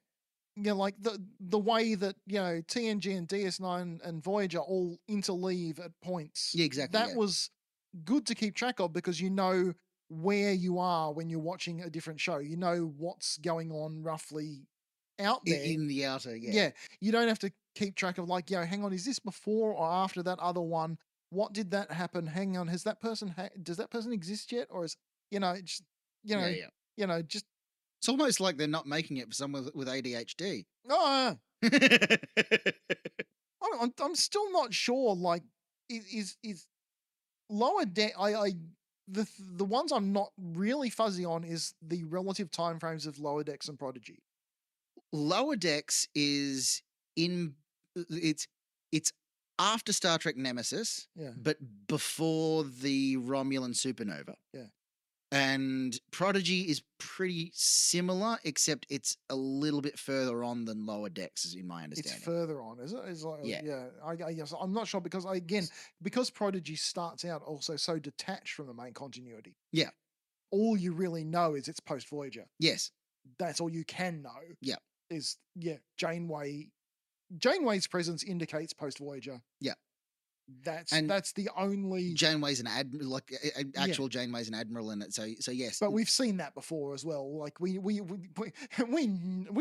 Like the way that, TNG and DS9 and Voyager all interleave at points. Yeah, exactly. That was good to keep track of, because you know where you are when you're watching a different show. You know what's going on roughly out there. In the outer, yeah. Yeah. You don't have to keep track of hang on, is this before or after that other one? What did that happen? Hang on, does that person exist yet? Or is, just, just. It's almost like they're not making it for someone with ADHD. Oh, I'm still not sure. Like, is Lower Deck? The ones I'm not really fuzzy on is the relative timeframes of Lower Decks and Prodigy. Lower Decks is it's after Star Trek Nemesis, but before the Romulan supernova. Yeah. And Prodigy is pretty similar, except it's a little bit further on than Lower Decks, is in my understanding. It's further on, is it? It's like, yeah. I guess I'm not sure, because Prodigy starts out also so detached from the main continuity. Yeah. All you really know is it's post Voyager. Yes. That's all you can know. Yeah. Janeway. Janeway's presence indicates post Voyager. Yeah. That's the only. Janeway's an actual Janeway's an admiral in it, so yes. But we've seen that before as well. Like we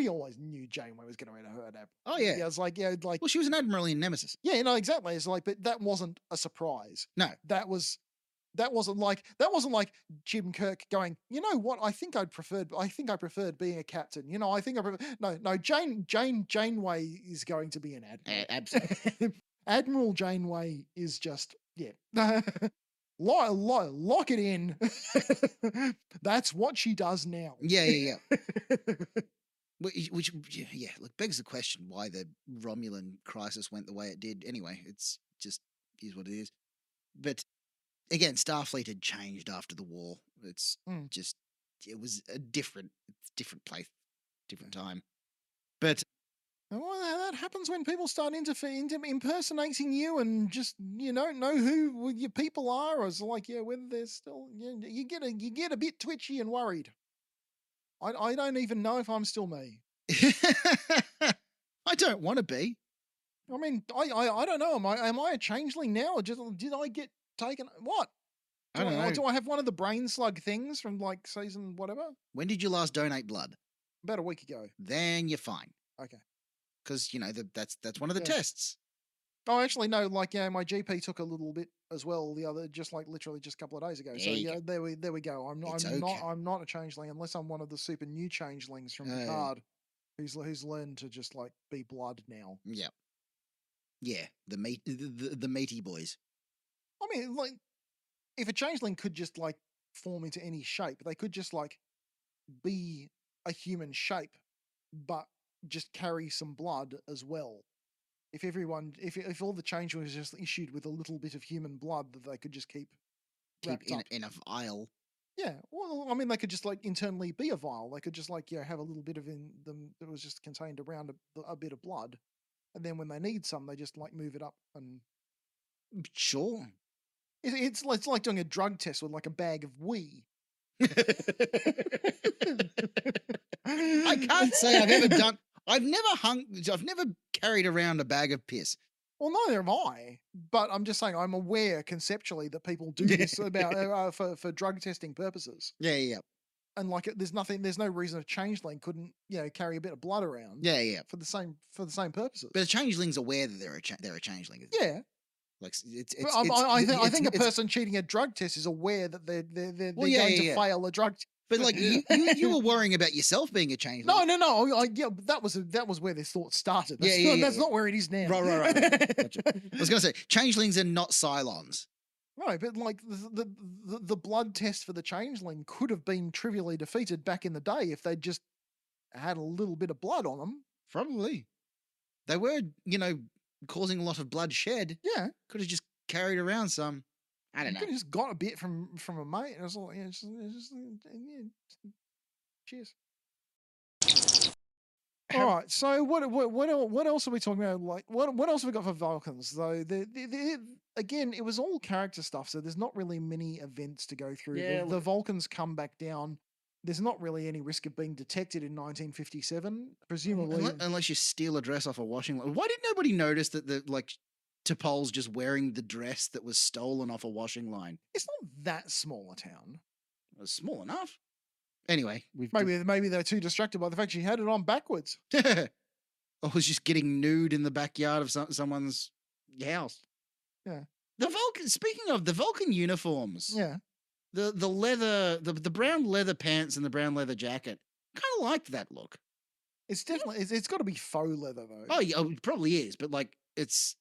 always knew Janeway was going to end her admiral. Oh yeah. Yeah, it's like Well, she was an admiral in Nemesis. Yeah, exactly. It's like, but that wasn't a surprise. No, that wasn't like Jim Kirk going, you know what? I think I preferred being a captain. I think I prefer. No. Janeway is going to be an admiral. Absolutely. Admiral Janeway is just lock it in. That's what she does now. Yeah. Which look, begs the question why the Romulan crisis went the way it did. Anyway, it's just is what it is. But again, Starfleet had changed after the war. It's just it was a different place, different time. But well, that happens when people start impersonating you and just don't know who your people are. It's like, whether they're still, you get a bit twitchy and worried. I don't even know if I'm still me. I don't want to be. I mean, I don't know. Am I a changeling now, or did I get taken? What? I don't know. Do I have one of the brain slug things from like season whatever? When did you last donate blood? About a week ago. Then you're fine. Okay. Because, that's one of the Yeah. tests. Oh, actually, no. Like, my GP took a little bit as well. Literally just a couple of days ago. There So you yeah, there we go. I'm It's not. okay. I'm not a changeling unless I'm one of the super new changelings from Hey. Picard, who's learned to just like be blood now. Yeah. Yeah. The meaty boys. I mean, like, if a changeling could just like form into any shape, they could just like be a human shape, but just carry some blood as well. If all the change was just issued with a little bit of human blood that they could just keep wrapped up. in a vial. Yeah, well, I mean, they could just like internally be a vial. They could just like have a little bit of in them that was just contained around a bit of blood, and then when they need some, they just like move it up and. Sure. It's like doing a drug test with like a bag of wee. I can't say I've ever done. I've never carried around a bag of piss. Well, neither have I. But I'm just saying I'm aware conceptually that people do this about for drug testing purposes. Yeah. And like, there's no reason a changeling couldn't carry a bit of blood around. Yeah. For the same purposes. But a changeling's aware that they're a changeling. Yeah. Like I think a person cheating a drug test is aware that they're going to fail a drug test. But like you were worrying about yourself being a changeling. No. That was where this thought started. That's not where it is now. Right. Gotcha. I was going to say changelings are not Cylons. Right, but like the blood test for the changeling could have been trivially defeated back in the day if they'd just had a little bit of blood on them. Probably. They were, causing a lot of bloodshed. Yeah. Could have just carried around some. I don't know. Could have just got a bit from a mate. And it was like, cheers. All right. So what else are we talking about? Like what else have we got for Vulcans? Though again, it was all character stuff, so there's not really many events to go through. Yeah, the Vulcans come back down. There's not really any risk of being detected in 1957, presumably. Unless you steal a dress off a washing line. Why did nobody notice that T'Pol's just wearing the dress that was stolen off a washing line? It's not that small a town. It was small enough. Anyway, maybe they're too distracted by the fact she had it on backwards. I was just getting nude in the backyard of someone's house. Yeah. The Vulcan. Speaking of the Vulcan uniforms. Yeah. The leather, the brown leather pants and the brown leather jacket. Kind of liked that look. It's definitely it's got to be faux leather though. Oh yeah, it probably is, but like it's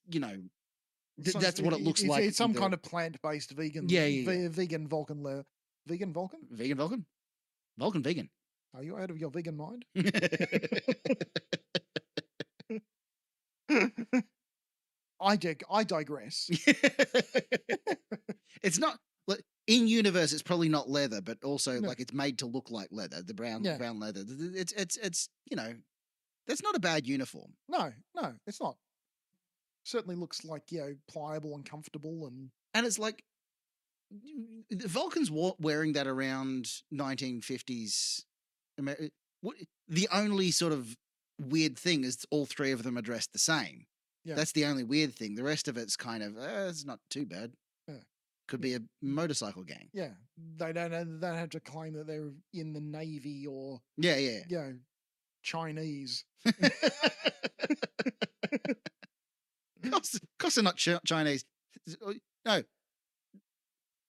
that's what it looks like. It's some kind of plant-based vegan. Vegan Vulcan leather. Vegan Vulcan. Vegan Vulcan. Vulcan vegan. Are you out of your vegan mind? I digress. It's not in universe. It's probably not leather, but also like it's made to look like leather. The brown leather. It's that's not a bad uniform. No, it's not. Certainly looks like pliable and comfortable and it's like the Vulcans wearing that around 1950s. The only sort of weird thing is all three of them are dressed the same. Yeah. That's the only weird thing. The rest of it's kind of it's not too bad. Yeah. Could be a motorcycle gang. Yeah, they don't have to claim that they're in the Navy or Chinese. Of course they're not Chinese. No.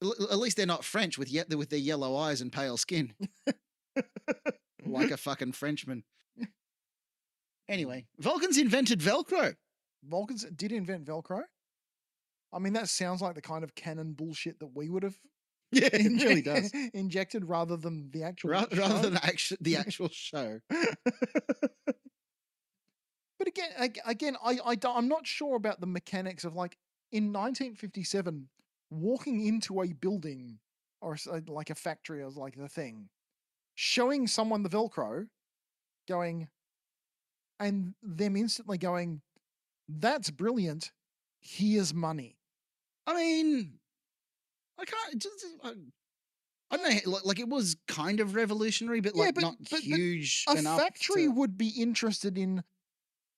At least they're not French with their yellow eyes and pale skin. Like a fucking Frenchman. Anyway, Vulcans invented Velcro. Vulcans did invent Velcro? I mean, that sounds like the kind of canon bullshit that we would have it really does. Injected rather than the actual rather than the actual show. But again, I'm not sure about the mechanics of like in 1957 walking into a building or like a factory or like the thing, showing someone the Velcro, going, and them instantly going, "That's brilliant. Here's money." I mean, I don't know. Like it was kind of revolutionary, but like not huge enough. A factory would be interested in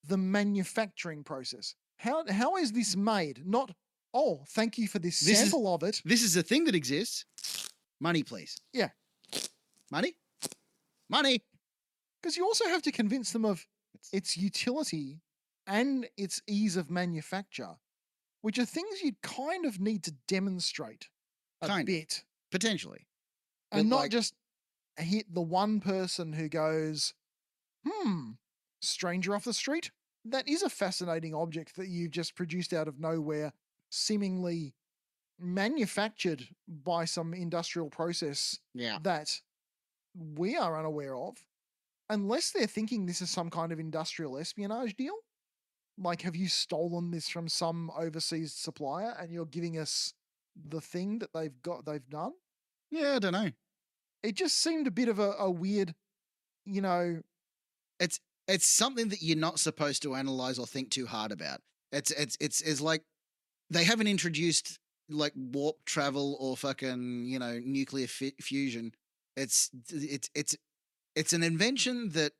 the manufacturing process. How is this made? Not oh, thank you for this This is- sample of it. This is a thing that exists. Money, please. Yeah. Money? Money. Because you also have to convince them of its utility and its ease of manufacture, which are things you kind of need to demonstrate a Kind of. bit. Potentially. And But, not like- just hit the one person who goes, stranger off the street? That is a fascinating object that you've just produced out of nowhere, seemingly manufactured by some industrial process Yeah. that we are unaware of, unless they're thinking this is some kind of industrial espionage deal. Like, have you stolen this from some overseas supplier and you're giving us the thing that they've done? Yeah, I don't know. It just seemed a bit of a weird, It's something that you're not supposed to analyze or think too hard about. It's like they haven't introduced like warp travel or fucking nuclear fusion. It's an invention that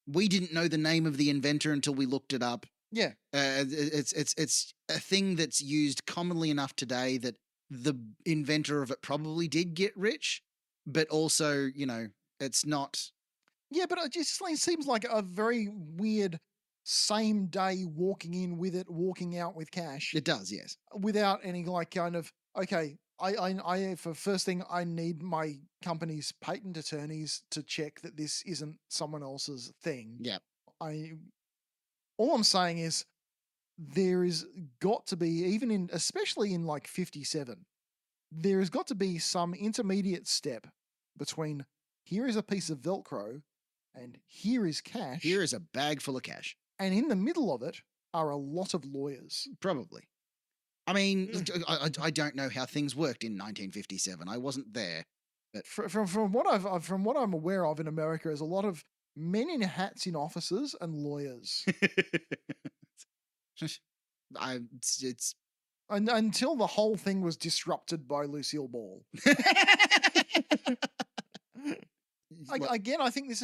we didn't know the name of the inventor until we looked it up. yeah. It's a thing that's used commonly enough today that the inventor of it probably did get rich, but also it's not. Yeah, but it just seems like a very weird same day walking in with it, walking out with cash. It does, yes. Without any okay, I for first thing, I need my company's patent attorneys to check that this isn't someone else's thing. Yeah. All I'm saying is there is got to be, especially in like 57, there has got to be some intermediate step between here is a piece of Velcro and here is cash. Here is a bag full of cash. And in the middle of it are a lot of lawyers. Probably. I mean, I don't know how things worked in 1957. I wasn't there. But From what I'm aware of in America is a lot of men in hats in offices and lawyers. It's Until the whole thing was disrupted by Lucille Ball. Again, I think this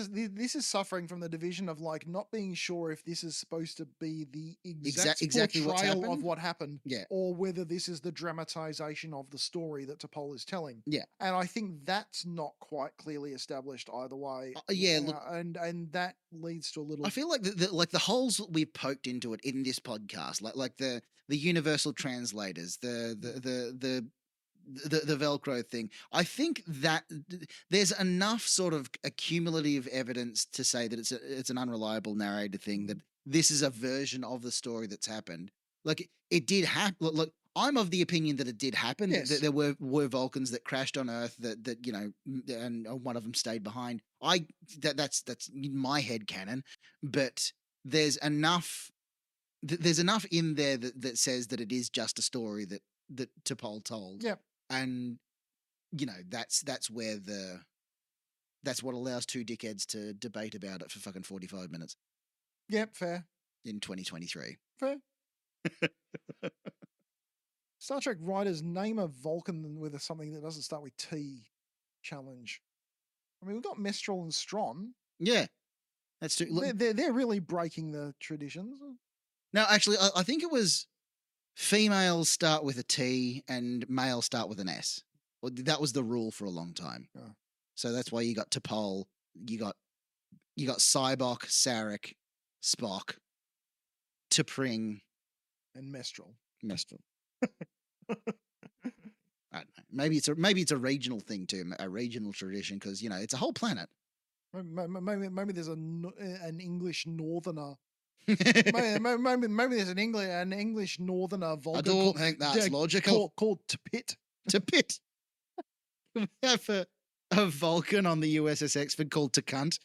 is suffering from the division of like not being sure if this is supposed to be the exactly what's portrayal of happened. what happened, Yeah. or whether this is the dramatization of the story that T'Pol is telling. Yeah. And I think that's not quite clearly established either way. Yeah, look, and that leads to a little. I feel like the holes that we've poked into it in this podcast, like the universal translators, the Velcro thing. I think that there's enough sort of accumulative evidence to say that it's an unreliable narrated thing, that this is a version of the story that's happened. Like it did happen. Look, I'm of the opinion that it did happen. Yes. That there were Vulcans that crashed on Earth that and one of them stayed behind. That's my head canon, but there's enough. There's enough in there that says that it is just a story that T'Pol told. Yep. And that's where that's what allows two dickheads to debate about it for fucking 45 minutes Yep, fair. in 2023. Fair. Star Trek writers name a Vulcan with something that doesn't start with T challenge. I mean, we've got Mestral and Stron. Yeah, that's true. Look, They're really breaking the traditions. no, actually, I think it was females start with a T and males start with an S. Well, that was the rule for a long time. Oh. So that's why you got T'Pol, you got Cybok, Sarek, Spock, T'Pring, And Mestral. Mestral. I don't know. Maybe it's a regional thing too, a regional tradition, because it's a whole planet. Maybe there's an English northerner. maybe there's an English northerner Vulcan. I don't think that's logical. Called T'Pit. T'Pit. We have a Vulcan on the USS Exford called T'Cunt.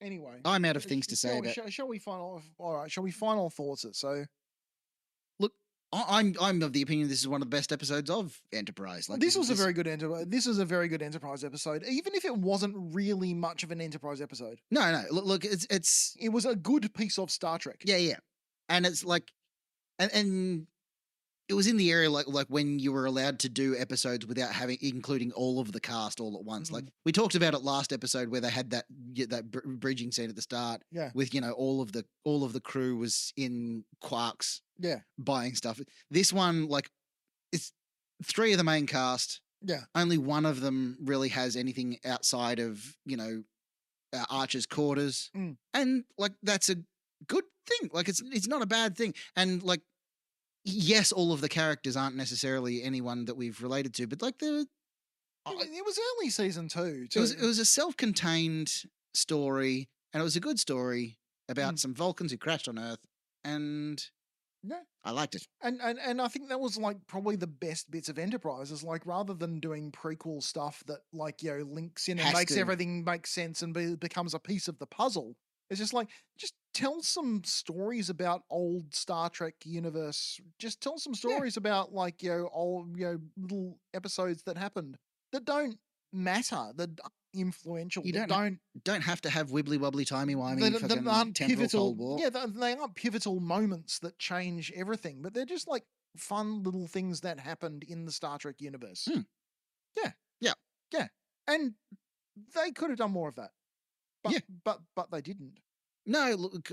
Anyway, I'm out of things to say about. Shall we final? All right. Shall we final thoughts it? So, look, I'm of the opinion this is one of the best episodes of Enterprise. Like this was a very good Enterprise episode, even if it wasn't really much of an Enterprise episode. No. Look, it was a good piece of Star Trek. Yeah, and it's like, and it was in the area like when you were allowed to do episodes without including all of the cast all at once. Like we talked about it last episode where they had that bridging scene at the start. Yeah. With all of the crew was in Quarks. Yeah. Buying stuff. This one, like, it's 3 of the main cast. Yeah. Only one of them really has anything outside of Archer's quarters, and like that's a good thing. Like it's not a bad thing, and like. Yes, all of the characters aren't necessarily anyone that we've related to, but like it was early season 2 too. It was a self-contained story, and it was a good story about some Vulcans who crashed on Earth, and I liked it. And I think that was like probably the best bits of Enterprise is like rather than doing prequel stuff that like links in and makes everything make sense and becomes a piece of the puzzle. It's just like, just tell some stories about old Star Trek universe. Just tell some stories about like, old, little episodes that happened that don't matter, that are influential. You don't have to have wibbly wobbly timey wimey fucking aren't temporal pivotal. Cold War. Yeah, they aren't pivotal moments that change everything, but they're just like fun little things that happened in the Star Trek universe. Yeah, and they could have done more of that. But they didn't. No, look,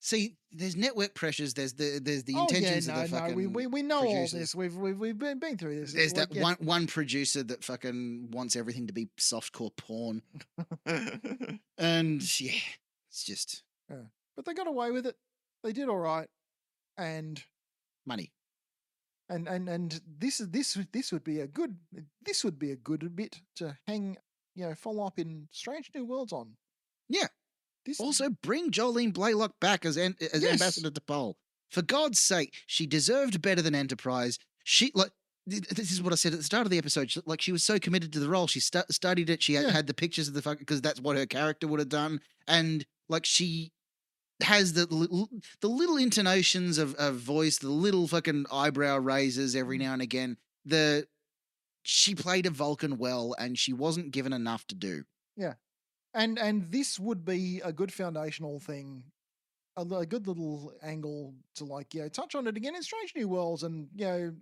see, there's network pressures. There's the intentions of the fucking. We know producers. all this. We've been through this. There's that one producer that fucking wants everything to be softcore porn, and it's just. Yeah. But they got away with it. They did all right, and money. And this would be a good bit to hang follow up in Strange New Worlds on. Yeah. Also, bring Jolene Blaylock back as ambassador to Pol. For God's sake, she deserved better than Enterprise. This is what I said at the start of the episode. She was so committed to the role. She studied it. She had the pictures of the fucking because that's what her character would have done. And like she has the little intonations of voice, the little fucking eyebrow raises every now and again. She played a Vulcan well, and she wasn't given enough to do. Yeah. And this would be a good foundational thing, a good little angle to like touch on it again in Strange New Worlds, and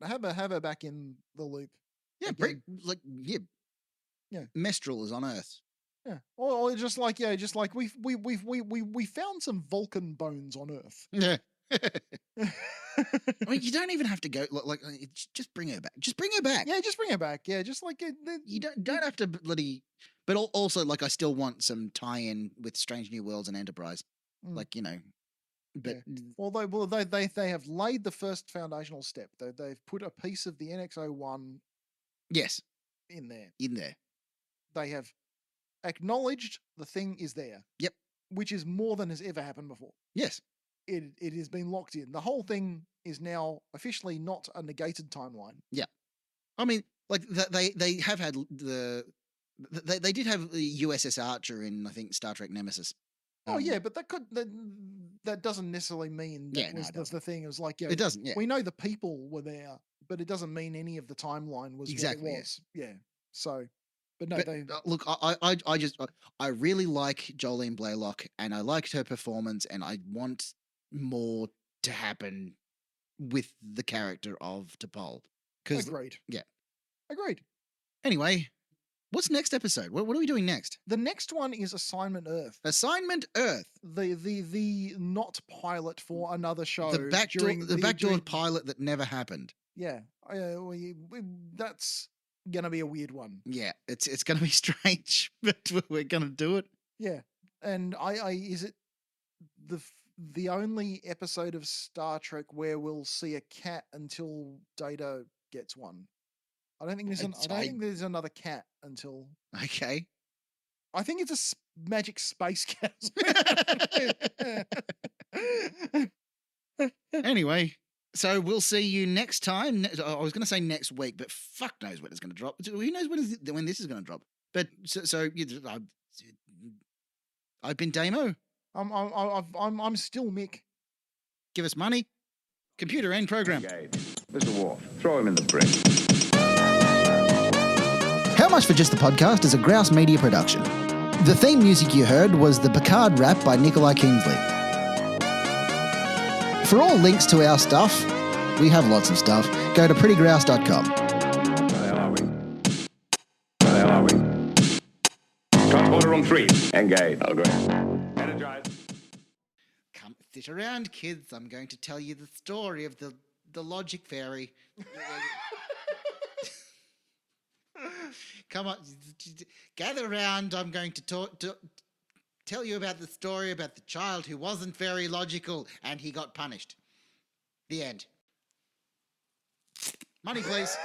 have her back in the loop. Yeah, Mestral is on Earth. Yeah, or just like we found some Vulcan bones on Earth. Yeah. I mean, you don't even have to go just bring her back. Just bring her back. Yeah, just bring her back. Yeah, just like you don't have to bloody. But also, like, I still want some tie-in with Strange New Worlds and Enterprise, But although they have laid the first foundational step. They've put a piece of the NX-01. Yes. In there. They have acknowledged the thing is there. Yep. Which is more than has ever happened before. Yes. It has been locked in. The whole thing is now officially not a negated timeline. Yeah. I mean, like, they have had They did have the USS Archer in, I think, Star Trek Nemesis. But that doesn't necessarily mean that the thing. It was like, it doesn't. Yeah. We know the people were there, but it doesn't mean any of the timeline was exactly what it was. Yeah. So, but no, look, I really like Jolene Blaylock, and I liked her performance, and I want more to happen with the character of T'Pol. Agreed. Yeah. Agreed. Anyway. What's next episode? What are we doing next? The next one is Assignment Earth. Assignment Earth. The not pilot for another show. The backdoor pilot that never happened. Yeah. That's gonna be a weird one. Yeah, it's gonna be strange, but we're gonna do it. Yeah. And is it the only episode of Star Trek where we'll see a cat until Data gets one? I don't think there's another cat until. Okay. I think it's a magic space cat. Anyway, so we'll see you next time. I was going to say next week, but fuck knows when it's going to drop. Who knows when this is going to drop? But I've been Damo. I'm still Mick. Give us money. Computer end program. Okay. Mr. Worf, throw him in the brig. How Much for Just the Podcast is a Grouse Media production. The theme music you heard was the Picard rap by Nikolai Kingsley. For all links to our stuff, We have lots of stuff. Go to prettygrouse.com. Where the hell are we? Where the hell are we? Transporter room 3. Engage. I'll go. Energize. Come sit around, kids. I'm going to tell you the story of the logic fairy. Come on, gather around. I'm going to tell you about the story about the child who wasn't very logical and he got punished. The end. Money, please.